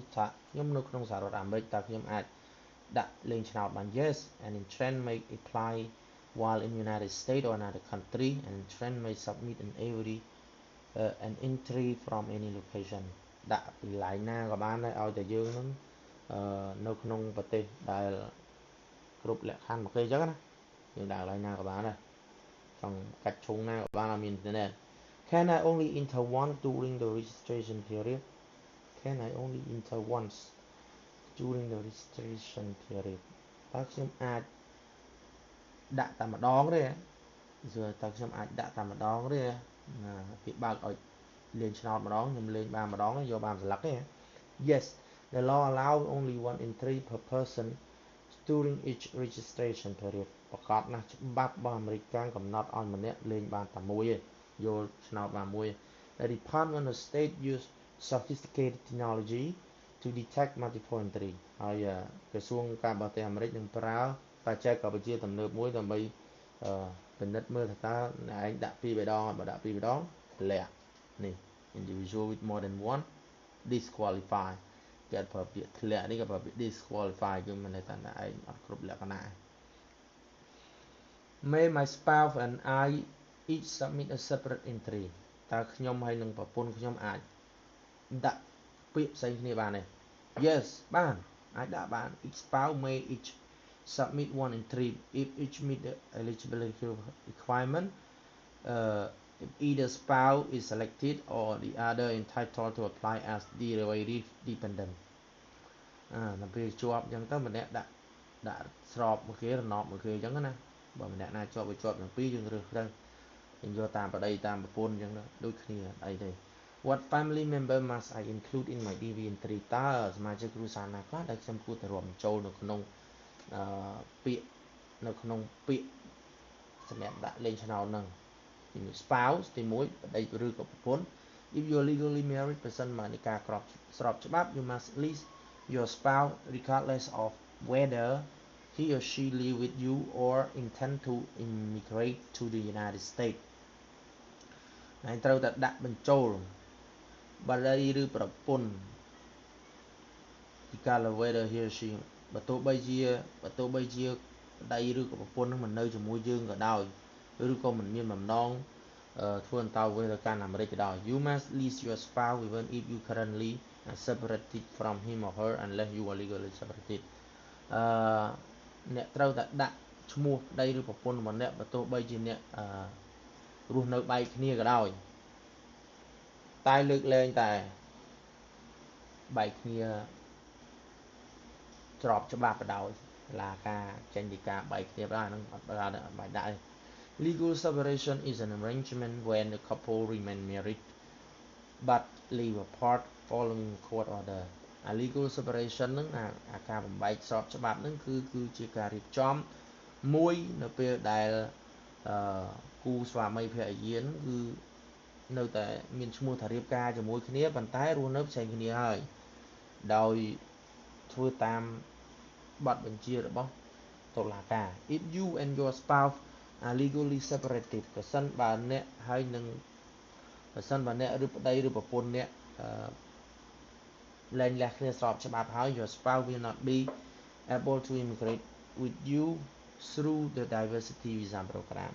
ក្នុងសហរដ្ឋអាមេរិកតើខ្ញុំអាចដាក់លេងឆ្នោតបាន Yes an entrant may apply while in United States or another country an entrant may submit an entry from any location ដាក់ពីកន្លែងណាក៏បានដែរឲ្យតែយើងហ្នឹងនៅក្នុងប្រទេសដែលគ្រប់លក្ខខណ្ឌមកគេអញ្ចឹងណាយើងដាក់កន្លែងណាក៏បានដែរចង់កាច់ឈុងណាក៏បានឲ្យមានអ៊ីនធឺណិត Can I only enter once during the registration period Can I only enter once during the registration period តើខ្ញុំអាចដាក់តែម្ដងទេតើខ្ញុំអាចដាក់តែម្ដងទេគេបើកឲ្យលេងឆ្នោតម្ដងខ្ញុំលេងបានម្ដងយកបានស្លឹកទេ Yes the law allows only one entry per person during each registration period ប្រកបណាស់ច្បាប់របស់អាមេរិកកាំងកំណត់ឲ្យម្នាក់លេងបានតែមួយទេយកឆ្នោតបានមួយ The Department of State use sophisticated technology to detect multiple entry ហើយក្រសួងការបរទេសអាមេរិកនឹងប្រើបច្ចេកវិទ្យាទំនើបមួយដើម្បីពិនិត្យមើលថាតើអ្នកឯងដាក់ពីរដងបើដាក់ពីរដងធ្លាក់នេះ individual with more than one disqualify គេប្រើពាក្យធ្លាក់នេះក៏ប្រើពាក្យ disqualify គឺមានន័យថាអ្នកឯងអត់គ្រប់លក្ខណៈ May my spouse and I each submit a separate entry តើខ្ញុំហើយនឹងប្រពន្ធខ្ញុំអាច ដាក់ពាក្យផ្សេងគ្នាបានទេ yes បានអាចដាក់បាន each spouse may each submit one entry if each meet the eligibility requirement if either spouse is selected or the other entitled to apply as derivative dependent ដល់ពេលជាប់អញ្ចឹងទៅម្នាក់ដាក់ស្របមួយគេរណបមួយគេអញ្ចឹងណាបើម្នាក់ណាជាប់វាជាប់ទាំងពីរយើងរើសទៅយើងយកតាមប្តីតាមប្រពន្ធអញ្ចឹងដូចគ្នាអីទេ What family member must I include in my DV entry តើសមាជិកគ្រួសារណាខ្លះដែលខ្ញុំគួរតែរាប់ចូលនៅក្នុងពាក្យសម្រាប់ដាក់លេខឆ្នោតហ្នឹងទី1 spouse ទី1ប្តីឬក៏ប្រពន្ធ If you are legally married ប្រសិនបើនៃការស្របច្បាប់ you must list your spouse regardless of whether he or she live with you or intend to immigrate to the United States ហើយត្រូវតែដាក់បញ្ចូលប្តីឬប្រពន្ធ regardless whether he or she បើទោះបីជាប្តីឬក៏ប្រពន្ធនឹងមិននៅជាមួយយើងក៏ដោយឬក៏មិនមានបំណងធ្វើអន្តោប្រវេសន៍ទៅកាន់អាមេរិកក៏ដោយ You must list your spouse even if you currently are separated from him or her unless you are legally separated អ្នកត្រូវតែដាក់ឈ្មោះប្តីឬប្រពន្ធរបស់អ្នកបើទោះបីជាអ្នករស់នៅបែកគ្នាក៏ដោយតែលើកលែងតែបែកគ្នាច្របច្បាប់ក៏ដោយឡាការចេញពីការបែកគ្នាដែរហ្នឹងអត់បាច់ដាក់ទេ Legal separation is an arrangement when the couple remain married but live apart following court order legal separation ហ្នឹងអាការបំបែកស្របច្បាប់ហ្នឹងគឺជាការរៀបចំមួយនៅពេលដែលគូស្វាមីភរិយាហ្នឹងគឺនៅតែមានឈ្មោះថារៀបការជាមួយគ្នាប៉ុន្តែរស់នៅផ្សេងគ្នាហើយដោយធ្វើតាមបទបញ្ជារបស់តុលាការ If you and your spouse are legally separated ប្រសិនបើអ្នកឬប្តីឬប្រពន្ធអ្នកលែងលះគ្នាស្របច្បាប់ហើយ your spouse will not be able to immigrate with you through the diversity visa program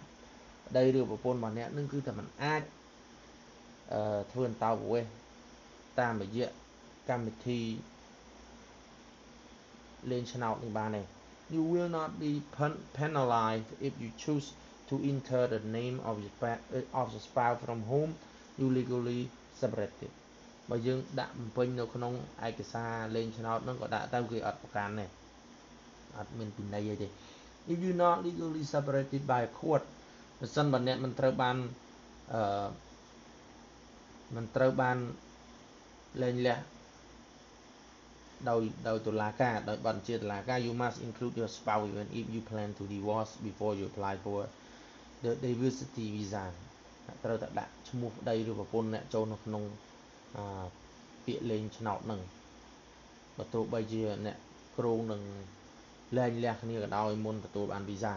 ប្តីឬប្រពន្ធរបស់អ្នកនឹងគឺតែមិនអាចធ្វើអន្តោប្រវេសន៍តាមរយៈកម្មវិធីលេងឆ្នោតនេះបានទេ You will not be penalized if you choose to enter the name of your spouse from whom you legally separated បើយើងដាក់បំពេញនៅក្នុងឯកសារលេងឆ្នោតហ្នឹងក៏ដាក់ទៅគេអត់ប្រកាន់ទេអត់មានពិន័យអីទេ If you not legally separated by a court បើសិនបើអ្នកមិនត្រូវបានលែងលះដោយតុលាការដោយបទបញ្ជាតុលាការ You must include your spouse even if you plan to divorce before you apply for the diversity visa ត្រូវតែដាក់ឈ្មោះប្តីឬប្រពន្ធអ្នកចូលនៅក្នុងពាក្យលេងឆ្នោតហ្នឹងបើទោះបីជាអ្នកគ្រោងនឹងលែងលះគ្នាក៏ដោយមុនទទួលបានវីសា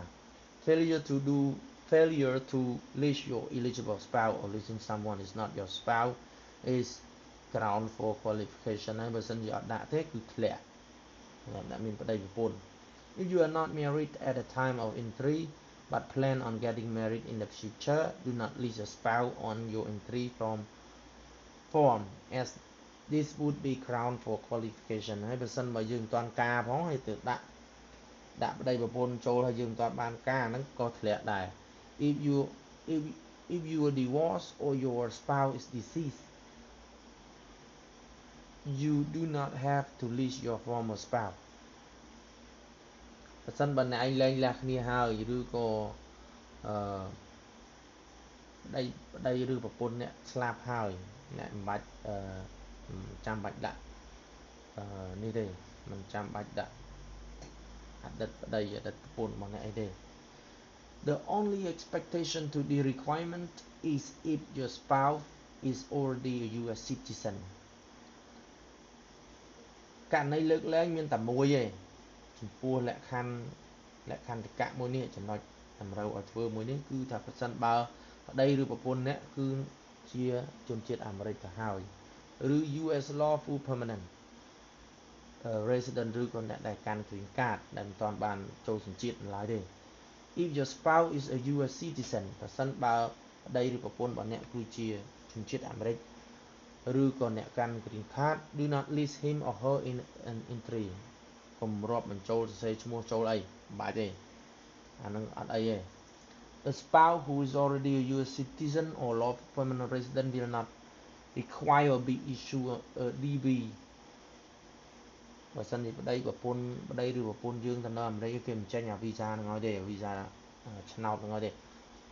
Failure to list your eligible spouse or listing someone is not your spouse is ground for qualification ហើយបើសិនជាអត់ដាក់ទេគឺធ្លាក់ដាក់មានប្តីប្រពន្ធ If you are not married at the time of entry but plan on getting married in the future do not list a spouse on your entry form as this would be ground for qualification ហើយបើសិនបើយើងមិនទាន់ការផងហើយទៅដាក់ប្តីប្រពន្ធចូលហើយយើងមិនទាន់បានការហ្នឹងក៏ធ្លាក់ដែរ If you are divorced or your spouse is deceased you do not have to list your former spouse បើសិនបើអ្នកឯងលែងលះគ្នាហើយឬក៏ប្តីឬប្រពន្ធអ្នកស្លាប់ហើយអ្នកមិនបាច់ចាំបាច់ដាក់នេះទេមិនចាំបាច់ដាក់អតីតប្តីអតីតប្រពន្ធរបស់អ្នកអីទេ The only expectation to the requirement is if your spouse is already a US citizen ករណីលើកលែងមានតែមួយទេចំពោះលក្ខខណ្ឌកៈមួយនេះចំណុចតម្រូវឲ្យធ្វើមួយនេះគឺថាប្រសិនបើប្តីឬប្រពន្ធអ្នកគឺជាជនជាតិអាមេរិកទៅហើយឬ US lawful permanent resident ឬក៏អ្នកដែលកាន់ green card ដែលមិនទាន់បានចូលសញ្ជាតិនៅឡើយទេ If your spouse is a US citizen ប្រសិនបើប្តីឬប្រពន្ធរបស់អ្នកគឺជាជនជាតិអាមេរិក ឬក៏អ្នកកាន់ green card do not list him or her in an entry កុំរាប់បញ្ចូលសរសេរឈ្មោះចូលអីមិនបាច់ទេអានឹងអត់អីទេ A spouse who is already a US citizen or lawful permanent resident will not require be issue a DV បើសិនជាប្តីឬប្រពន្ធយើងទៅនៅអាមេរិកគេមិនចេញអាវីសានឹងឲ្យទេវីសាឆ្នោតនឹងឲ្យទេ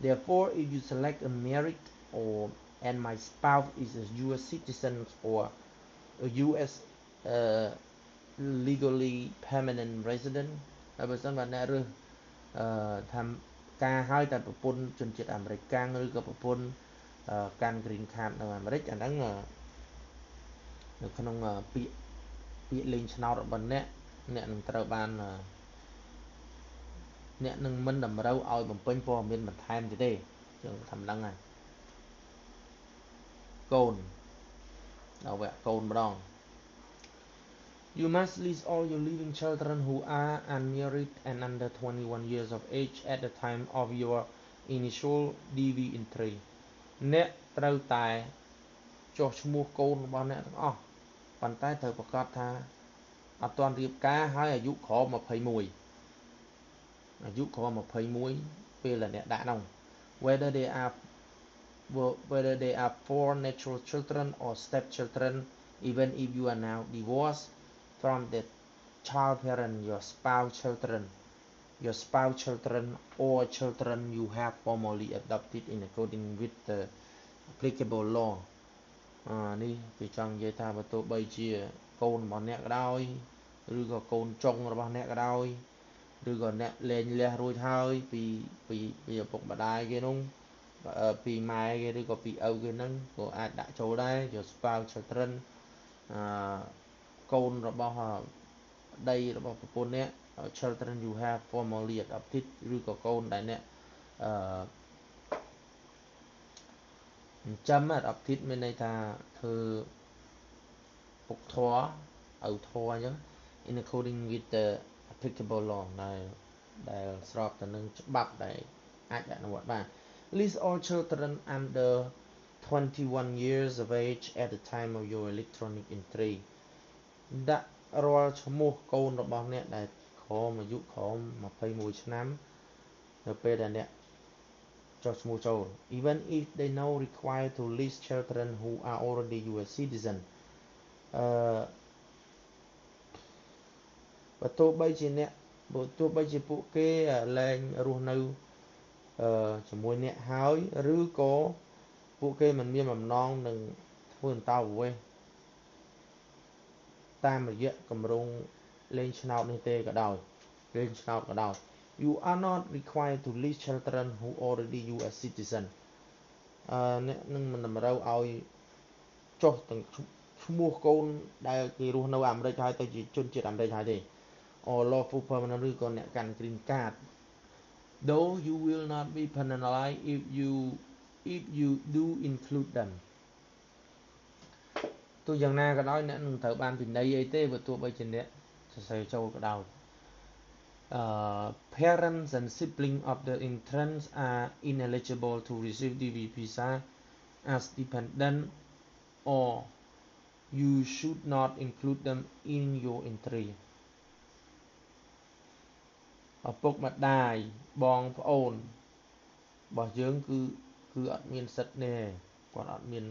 Therefore if you select a married or and my spouse is a US citizen or a US legally permanent resident ហើយបើសិនបើអ្នករើសថាការឲ្យតែប្រពន្ធជនជាតិអាមេរិកកាំងឬក៏ប្រពន្ធកាន់ green card នៅអាមេរិកអាហ្នឹងនៅក្នុងពាក្យលេងឆ្នោតរបស់អ្នកនឹងត្រូវបានអ្នកនឹងមិនតម្រូវឲ្យបំពេញព័ត៌មានបន្ថែមទៀតទេយើងថាមិនដឹងហើយកូនដល់វគ្គកូនម្ដង You must list all your living children who are unmarried and under 21 years of age at the time of your initial DV entry អ្នកត្រូវតែចុះឈ្មោះកូនរបស់អ្នកទាំងអស់ប៉ុន្តែត្រូវប្រកាសថាអត់ទាន់រៀបការហើយអាយុក្រោម21អាយុក្រោម21ពេលដែលអ្នកដាក់នោះ whether they are for natural children or stepchildren even if you are now divorced from the child parent your spouse children or children you have formally adopted in accordance with the applicable law នេះគឺចង់និយាយថាបើទោះបីជាកូនរបស់អ្នកក៏ដោយឬក៏កូនចុងរបស់អ្នកក៏ដោយឬក៏អ្នកលែងលះរួចហើយពីឪពុកម្ដាយគេនោះពីម៉ែគេឬក៏ពីឪគេហ្នឹងក៏អាចដាក់ចូលដែរ your spouse children កូនរបស់ប្តីរបស់ប្រពន្ធអ្នក children you have formally adopted ឬក៏កូនដែលអ្នកចិញ្ចឹម adopted មានន័យថាធ្វើពុកធွာឪធွာអញ្ចឹង in according with the applicable law ដែលស្របទៅនឹងច្បាប់ដែលអាចអនុវត្តបាន List all children under 21 years of age at the time of your electronic entry ដាក់រាល់ឈ្មោះកូនរបស់អ្នកដែលក្រោមអាយុក្រោម21ឆ្នាំនៅពេលដែលអ្នកចុះឈ្មោះចូល Even if they now require to list children who are already US citizen បើទោះបីជាពួកគេលែងរស់នៅជាមួយអ្នកហើយឬក៏ពួកគេមិនមានបំណងនឹងធ្វើអន្តោប្រវេសន៍តាមរយៈគម្រោងលេងឆ្នោតនេះទេក៏ដោយYou are not required to list children who already US citizen អ្នកនឹងមិនតម្រូវឲ្យចុះទាំងឈ្មោះកូនដែលគេរស់នៅអាមេរិកហើយទៅជាជនជាតិអាមេរិកហើយទេ or lawful permanent ឬក៏អ្នកកាន់ green card though you will not be penalized if you do include them ទោះយ៉ាងណាក៏ដោយអ្នកនឹងត្រូវបានពិន័យអីទេបើទោះបីជាអ្នកសរសេរចូលក៏ដោយ Parents and siblings of the entrants are ineligible to receive DV visa as dependent or you should not include them in your entry ឪពុកម្ដាយបងប្អូនរបស់យើងគឺអត់មានសិទ្ធិទេគាត់អត់មាន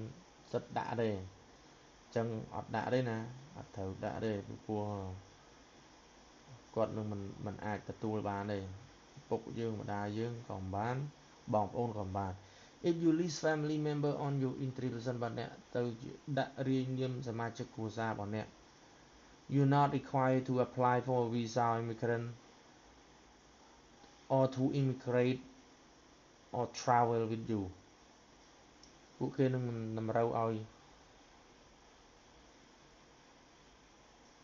សិទ្ធិដាក់ទេអញ្ចឹងអត់ដាក់ទេណាអត់ត្រូវដាក់ទេព្រោះគាត់នឹងមិនអាចទទួលបានទេពុកយើងម្ដាយយើងក៏មិនបានបងប្អូនក៏មិនបាន If you list family member on your entry ប្រសិនបើអ្នកទៅដាក់រាយនាមសមាជិកគ្រួសាររបស់អ្នក You're not required to apply for a visa immigrant or to immigrate or travel with you ពួកគេនឹងតម្រូវឲ្យ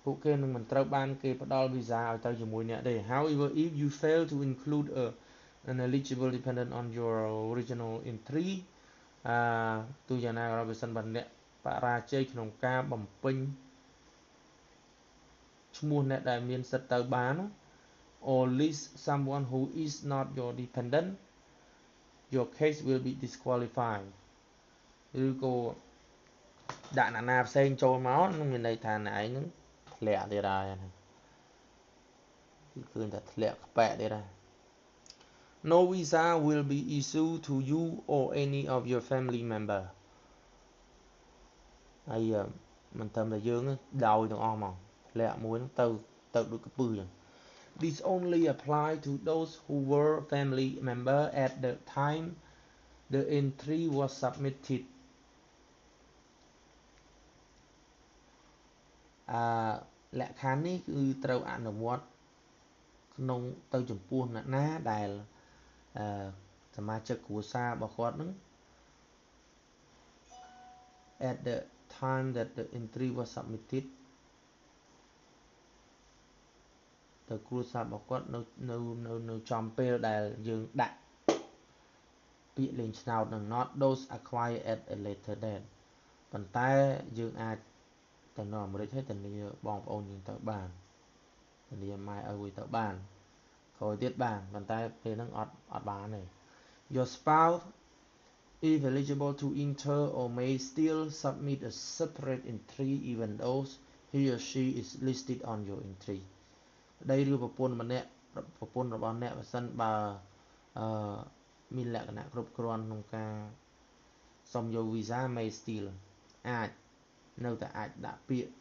ពួកគេនឹងមិនត្រូវបានគេផ្ដល់វីសាឲ្យទៅជាមួយអ្នកទេ However if you fail to include an eligible dependent on your original entry ទោះយ៉ាងណាក៏ដោយបើសិនបើអ្នកបរាជ័យក្នុងការបំពេញឈ្មោះអ្នកដែលមានសិទ្ធិទៅបាន or list someone who is not your dependent your case will be disqualified ឬក៏ ដាក់អ្នកណាផ្សេងចូលមកនឹងមានន័យថាអ្នកឯងនឹងធ្លាក់ទៀតហើយគឺឃើញតែធ្លាក់ក្បែកទៀតហើយ No visa will be issued to you or any of your family member ហើយមិនត្រឹមតែយើងដោយទាំងអស់ហ្មងធ្លាក់មួយហ្នឹងទៅដូចកពឹសចឹង This only apply to those who were family member at the time the entry was submitted លក្ខខណ្ឌនេះគឺត្រូវអនុវត្តក្នុងទៅចំពោះអ្នកណាដែលសមាជិកគ្រួសាររបស់គាត់នឹង at the time that the entry was submitted ទៅគ្រួសាររបស់គាត់នៅចំពេលដែលយើងដាក់ពាក្យលេងឆ្នោតនឹង not those acquired at a later date ប៉ុន្តែយើងអាចទៅនៅអាមេរិកហើយធានាបងប្អូនយើងទៅបានធានាម៉ែឪទៅបានក្រោយទៀតបានប៉ុន្តែពេលហ្នឹងអត់បានទេ Your spouse is eligible to enter or may still submit a separate entry even though he or she is listed on your entry ប្តីឬប្រពន្ធរបស់អ្នកបើសិនបើមានលក្ខណៈគ្រប់គ្រាន់ក្នុងការសុំយក visa may still អាចនៅតែអាចដាក់ពាក្យ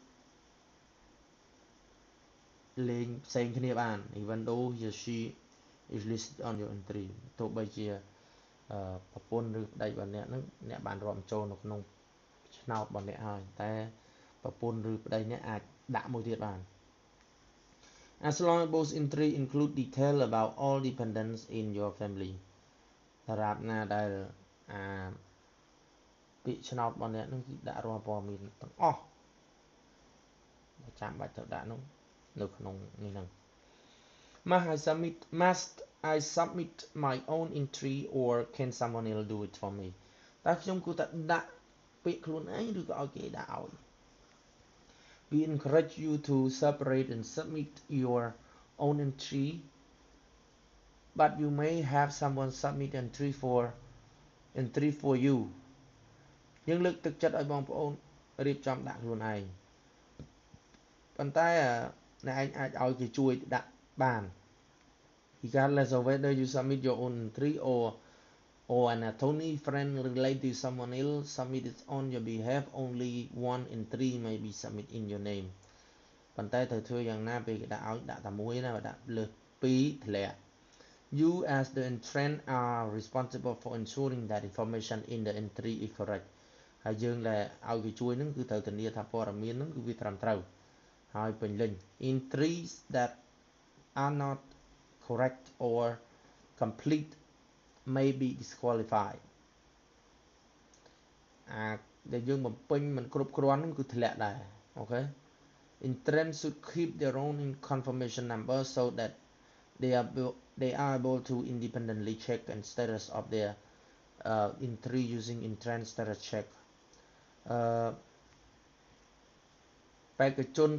លេងផ្សេងគ្នាបាន even though he or she is listed on your entry ទោះបីជាប្រពន្ធឬប្តីរបស់អ្នកនឹងអ្នកបានរាប់ចូលនៅក្នុងឆ្នោតរបស់អ្នកហើយតែប្រពន្ធឬប្តីអ្នកអាចដាក់មួយទៀតបាន As long as both entry include detail about all dependents in your family តារាបណាដែលពាក្យឆ្នោតរបស់អ្នកនឹងគឺដាក់រាល់ព័ត៌មានទាំងអស់ចាំបាច់ទៅដាក់នោះនៅក្នុងនេះហ្នឹង Must I submit my own entry or can someone else do it for me តើខ្ញុំគួរតែដាក់ពាក្យខ្លួនឯងឬក៏ឲ្យគេដាក់ឲ្យ We encourage you to separate and submit your own entry but you may have someone submit entry for you យើងលើកទឹកចិត្តឲ្យបងប្អូនរៀបចំដាក់ខ្លួនឯងប៉ុន្តែអ្នកឯងអាចឲ្យគេជួយដាក់បាន Regardless of whether you submit your own entry or an attorney friend related to someone else submit it on your behalf only one entry may be submit in your name ប៉ុន្តែត្រូវធ្វើយ៉ាងណាពេលគេដាក់ឲ្យដាក់តែមួយណាបើដាក់លើស2ធ្លាក់ You as the entrant are responsible for ensuring that information in the entry is correct ហើយយើងដែលឲ្យគេជួយនឹងគឺត្រូវធានាថាព័ត៌មាននឹងគឺវាត្រឹមត្រូវហើយពេញលេញ Entries that are not correct or complete may be disqualified ដែលយើងបំពេញមិនគ្រប់គ្រាន់នឹងគឺធ្លាក់ដែរអូខេ Entrants should keep their own confirmation number so that they are able to independently check the status of their entry using entrant status check បេក្ខជន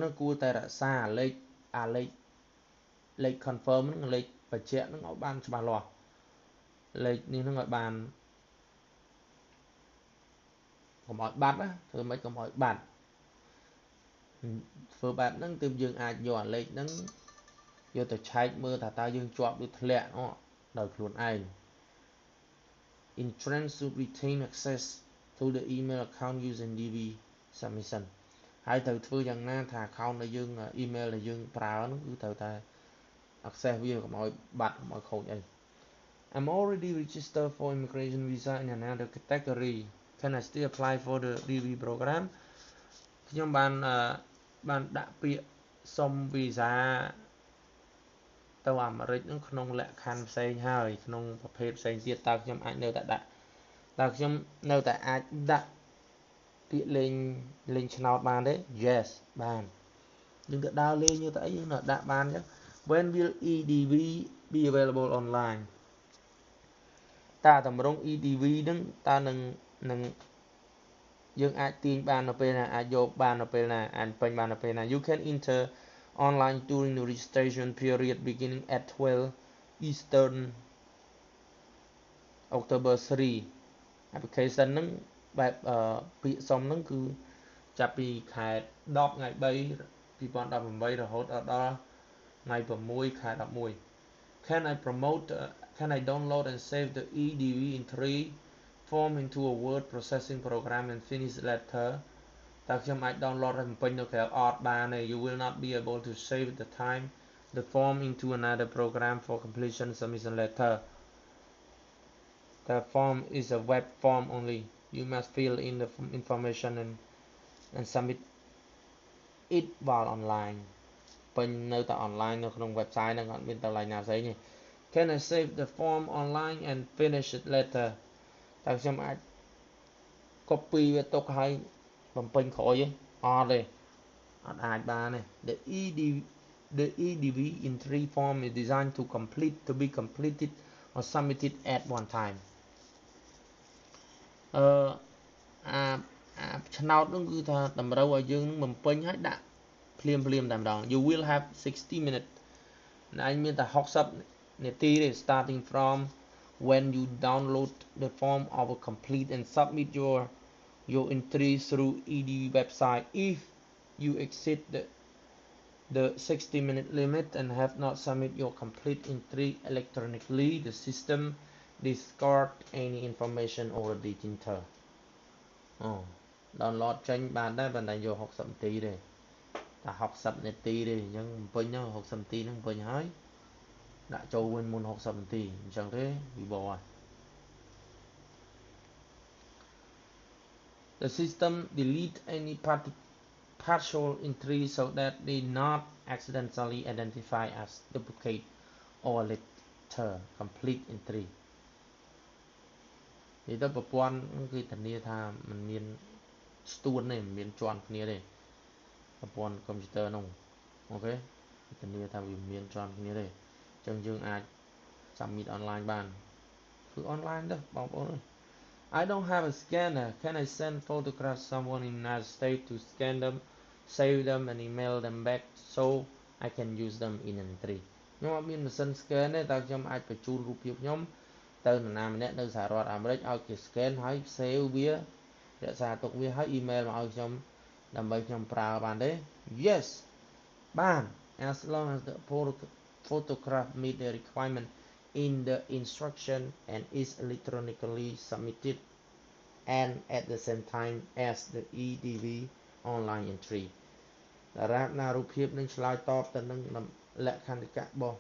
នឹងគួរតែរក្សាលេខ confirm នឹងលេខបញ្ជាក់នឹងឲ្យបានច្បាស់លាស់លេខនេះនឹងឲ្យបានកុំឲ្យបាត់ណាធ្វើម៉េចកុំឲ្យបាត់ធ្វើបែបហ្នឹងទើបយើងអាចយកអាលេខហ្នឹងយកទៅឆែកមើលថាតើយើងជាប់ឬធ្លាក់ដោយខ្លួនឯង Entrants should retain access to the email account using DV submission ហើយត្រូវធ្វើយ៉ាងណាថា account ដែលយើង email ដែលយើងប្រើហ្នឹងគឺត្រូវតែ access វាកុំឲ្យបាត់កុំឲ្យខូចអី I'm already registered for immigration visa in another category can I still apply for the DV program ខ្ញុំបានដាក់ពាក្យសុំ visa ទៅអាមេរិកនឹងក្នុងលក្ខខណ្ឌផ្សេងហើយក្នុងប្រភេទផ្សេងទៀតតើខ្ញុំអាចនៅតែដាក់តើខ្ញុំនៅតែអាចដាក់ពាក្យលេងឆ្នោតបានទេ Yes បានយើងទៅដើរលេងទៅអីយើងដាក់បានអញ្ចឹង When will EDV be available online តើតម្រង់ EDV នឹងតើនឹងយើងអាចទាញបាននៅពេលណាអាចយកបាននៅពេលណាអាចពេញបាននៅពេលណា You can enter online during the registration period beginning at 12 Eastern October 3 application ហ្នឹង បែបពាក្យសុំហ្នឹងគឺចាប់ពីខែ10ថ្ងៃ3 2018រហូតដល់ថ្ងៃ6ខែ11 Can I download and save the EDV3 form into a word processing program and finish letter តើខ្ញុំអាច download ហើយបំពេញនៅក្រៅអត់បានទេ You will not be able to save the form into another program for completion submission letter The form is a web form only You must fill in the information and submit it while online ពេញនៅតែ online នៅក្នុង website ហ្នឹងអត់មានតឡៃណាផ្សេងទេ Can I save the form online and finish it later តើខ្ញុំអាច copy វាទុកហើយបំពេញក្រោយទេអត់ទេអត់អាចបានទេ The EDV in 3 form is designed to be completed or submitted at one time ឆ្នោតនោះគឺថាតម្រូវឲ្យយើងបំពេញហើយដាក់ភ្លាមតែម្ដង You will have 60 minutes ឯងមានតែ60នាទីទេ starting from when you download the form or complete and submit your entry through EDV website if you exceed the 60-minute limit and have not submit your complete entry electronically the system discard any information already entered download ចេញបានដែរប៉ុន្តែយក60នាទីទេតែ60នាទីទេអញ្ចឹងបំពេញទៅ60នាទីហ្នឹងបំពេញហើយដាក់ចូលវិញមុន60នាទីអញ្ចឹងទេវាបោះ The system delete any partial entry so that they not accidentally identify as duplicate or later complete entry និយាយទៅប្រព័ន្ធគឺធានាថាมันមានស្ទួនទេមិនមានជាន់គ្នាទេប្រព័ន្ធកុំព្យូទ័រនោះអូខេធានាថាវាមានជាន់គ្នាទេអញ្ចឹងយើងអាច submit online បានគឺ online ទៅបងប្អូន I don't have a scanner can I send photographs someone in the United States to scan them save them and email them back so I can use them in an entry ខ្ញុំអត់មានម៉ាស៊ីន scan ទេតែខ្ញុំអាចបញ្ជូនរូបភាពខ្ញុំទៅនរណាម្នាក់នៅសហរដ្ឋអាមេរិកឲ្យគេ scan ហើយ save វារក្សាទុកវាហើយ email មកឲ្យខ្ញុំដើម្បីខ្ញុំប្រើបានទេ Yes បាន as long as the photograph meet the requirement in the instruction and is electronically submitted and at the same time as the EDV online entry តារាបណារូបភាពនឹងឆ្លើយតបទៅនឹងលក្ខន្តិកៈរបស់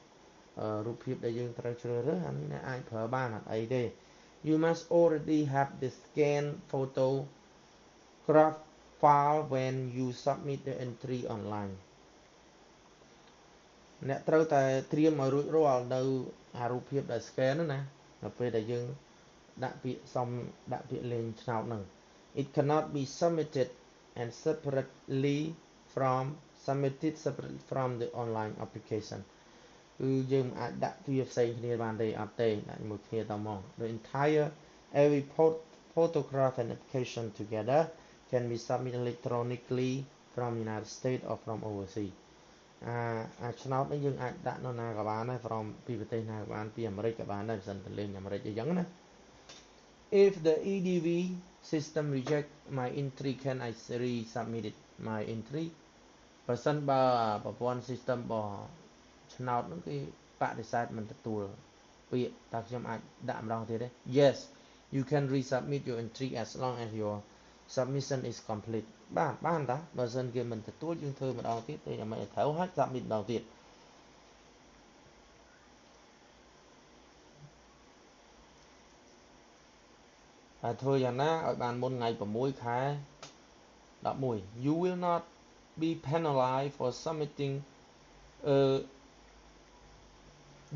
រូបភាពដែលយើងត្រូវជ្រើសរើសអានេះអាចប្រើបានអត់អីទេ You must already have the scanned photograph file when you submit the entry online អ្នកត្រូវតែត្រៀមឲ្យរួចរាល់នៅអារូបភាពដែល scan ហ្នឹងណានៅពេលដែលយើងដាក់ពាក្យសុំដាក់ពាក្យលេងឆ្នោតហ្នឹង It cannot be submitted separately from the online application គឺយើងអាចដាក់វាផ្សេងគ្នាបានទេអត់ទេដាក់ជាមួយគ្នាតមក The entire every photograph and application together can be submitted electronically from United States or from overseas ឆ្នោតនេះយើងអាចដាក់នៅណាក៏បានដែរ from ពីប្រទេសណាក៏បានពីអាមេរិកក៏បានដែរបើមិនទៅលេងអាមេរិកអីចឹងណា If the EDV system reject my entry can I resubmit my entry បើសិនបើប្រព័ន្ធ system របស់ឆ្នោតនោះគេបដិសេធមិនទទួលពាក្យតើខ្ញុំអាចដាក់ម្ដងទៀតទេ Yes you can resubmit your entry as long as your submission is complete បានតាបើសិនគេមិនទទួលយើងធ្វើម្ដងទៀតដូចឲ្យត្រូវហើយ submit ម្ដងទៀតហើយធ្វើយ៉ាងណាឲ្យបានមុនថ្ងៃ6ខែ11 You will not be penalized for submitting a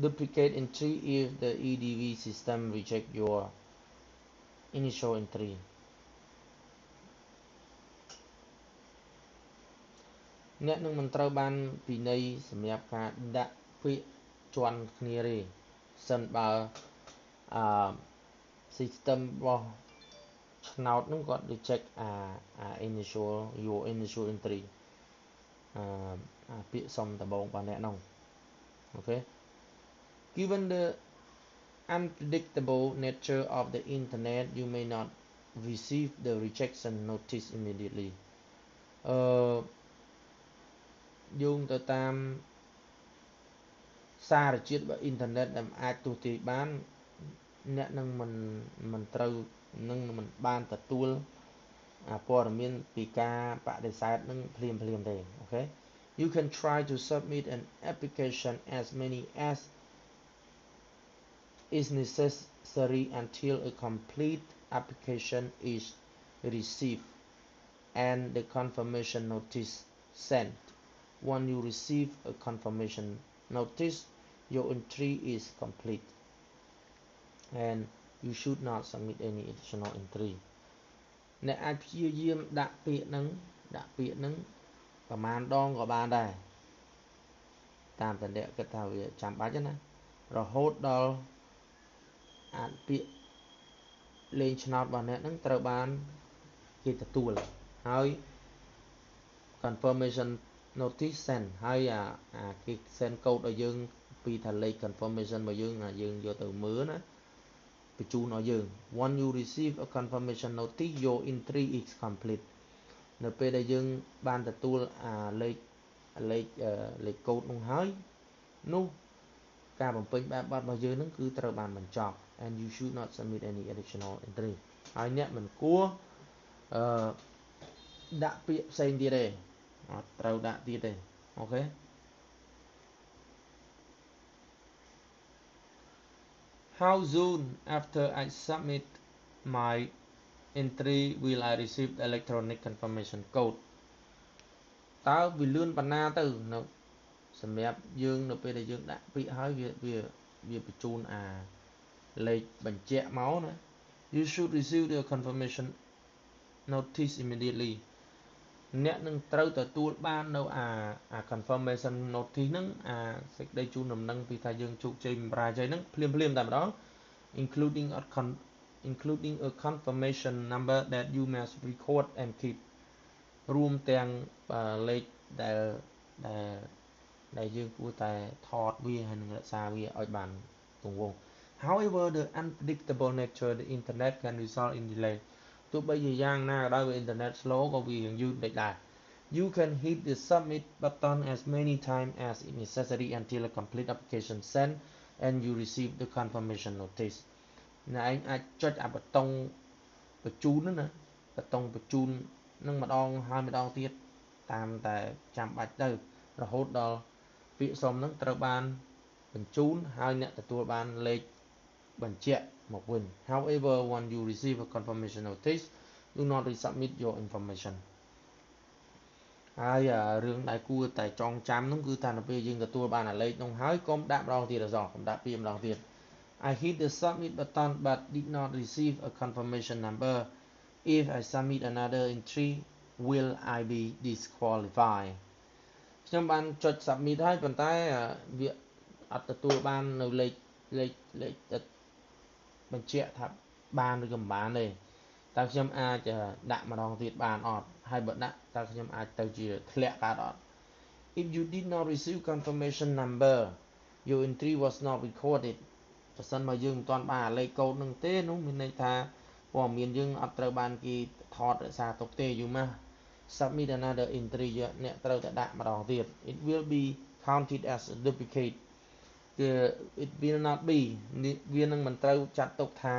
duplicate entry if the EDV system reject your initial entry អ្នកនឹងមិនត្រូវបានពិន័យសម្រាប់ការដាក់ពាក្យជាន់គ្នាទេសិនបើsystem របស់ឆ្នោតនឹងគាត់ reject your initial entry ពាក្យសុំដំបូងរបស់អ្នកនោះអូខេ Given the unpredictable nature of the internet you may not receive the rejection notice immediately យោងទៅតាមសារជាតិរបស់អ៊ីនធឺណិតដែលអាចទូទាយបានអ្នកនឹងមិនត្រូវនឹងមិនបានទទួលព័ត៌មានពីការបដិសេធនឹងភ្លាមទេអូខេ You can try to submit an application as many as is necessary until a complete application is received and the confirmation notice sent. Once you receive a confirmation notice, your entry is complete and you should not submit any additional entry. អ្នកអាចព្យាយាមដាក់ពាក្យនឹងប្រមាណដងក៏បានដែរតាមតែអ្នកគិតថាវាចាំបាច់ណារហូតដល់អាចពាក្យលេងឆ្នោតរបស់អ្នកនឹងត្រូវបានគេទទួលហើយ confirmation notice send ហើយគេ send code ឲ្យយើងពីថាលេខ confirmation របស់យើងយើងយកទៅមើលណាបញ្ជូនឲ្យយើង Once you receive a confirmation notice your entry is complete នៅពេលដែលយើងបានទទួលលេខ code នោះហើយនោះការបំពេញបែបបទរបស់យើងនឹងគឺត្រូវបានបញ្ចប់ and you should not submit any additional entry ហើយអ្នកមិនគួរដាក់ពាក្យផ្សេងទៀតទេអត់ត្រូវដាក់ទៀតទេអូខេ How soon after I submit my entry will I receive the electronic confirmation code តើវាលឿនប៉ុណ្ណាទៅនៅសម្រាប់យើងនៅពេលដែលយើងដាក់ពាក្យហើយវាបញ្ជូនលេខបញ្ជាក់មកណា You should receive the confirmation notice immediately អ្នកនឹងត្រូវទទួលបាននៅconfirmation notice ហ្នឹងសេចក្តីជូនដំណឹងពីថាយើងជោគជ័យបម្រើជ័យហ្នឹងភ្លាមតែម្ដង including a confirmation number that you must record and keep រួមទាំងលេខដែលយើងគួរតែថតវាហើយនឹងរក្សាវាឲ្យបានគង់វង្ស However the unpredictable nature of the internet can result in delay ទោះបីជាយ៉ាងណាក៏ដោយវាអ៊ីនធឺណិត slow ក៏វាយឺតដែរ You can hit the submit button as many times as is necessary until a complete application sent and you receive the confirmation notice អ្នកឯងអាចចុចប៊ូតុងបញ្ជូនហ្នឹងណាប៊ូតុងបញ្ជូននឹងម្ដងហើយម្ដងទៀតតាមតែចាំបាច់ទៅរហូតដល់ពាក្យសុំហ្នឹងត្រូវបានបញ្ជូនហើយអ្នកទទួលបានលេខបញ្ជាក់មកវិញ However once you receive a confirmation notice do not resubmit your information ហើយរឿងដែលគួរតែចងចាំនោះគឺថានៅពេលយើងទទួលបានលេខនោះហើយកុំដាក់ម្ដងទៀតអសោះកុំដាក់ពាក្យម្ដងទៀត I hit the submit button but did not receive a confirmation number if I submit another entry will I be disqualified ខ្ញុំបានចុច submit ហើយប៉ុន្តែវាអត់ទទួលបាននៅលេខបញ្ជាក់ថាបានឬក៏មិនបានទេតើខ្ញុំអាចដាក់ម្ដងទៀតបានអត់ហើយបើដាក់តើខ្ញុំអាចទៅជាធ្លាក់កើតអត់ If you did not receive confirmation number your entry was not recorded បើសិនមកយើងមិនទាន់បានលេខកូដនឹងទេនោះមានន័យថាព័ត៌មានយើងអត់ត្រូវបានគេថតរក្សាទុកទេ You must submit another entry អ្នកត្រូវតែដាក់ម្ដងទៀត It will be counted as a duplicate it will not be វានឹងមិនត្រូវចាត់ទុកថា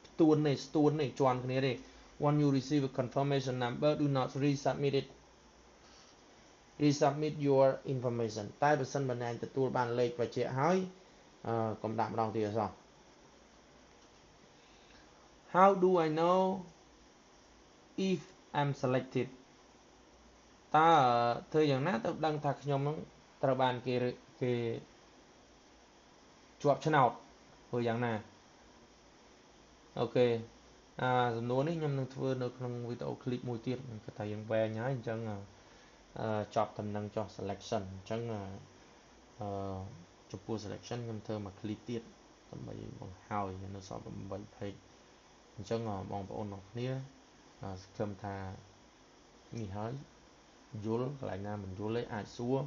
ស្ទួនទេជាន់គ្នាទេ Once you receive a confirmation number do not resubmit your information តែបើសិនបើអ្នកទទួលបានលេខបញ្ជាក់ហើយកុំដាក់ម្ដងទៀតអសោះ How do I know if I'm selected តើធ្វើយ៉ាងណាទៅដឹងថាខ្ញុំនឹងត្រូវបានគេជាប់ឆ្នោតធ្វើយ៉ាងណាអូខេសំណួរនេះខ្ញុំនឹងធ្វើនៅក្នុងវីដេអូឃ្លីបមួយទៀតខ្ញុំគិតថាយើងវែងហើយអញ្ចឹងចប់តំណឹងចុះ selection អញ្ចឹងចំពោះ selection ខ្ញុំធ្វើមួយឃ្លីបទៀតដើម្បីបង្ហើយនៅសល់8 page អញ្ចឹងបងប្អូនទាំងគ្នាសង្ឃឹមថានេះហើយយល់កន្លែងណាមិនយល់ទេអាចសួរ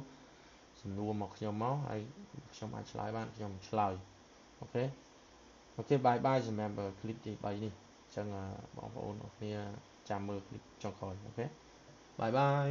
សំណួរមកខ្ញុំមកហើយខ្ញុំអាចឆ្លើយបានខ្ញុំឆ្លើយអូខេបាយសម្រាប់ឃ្លីបទី3នេះ ចឹងបងប្អូនអរគ្នាចាំមើល clip ចុងក្រោយអូខេបាយបាយ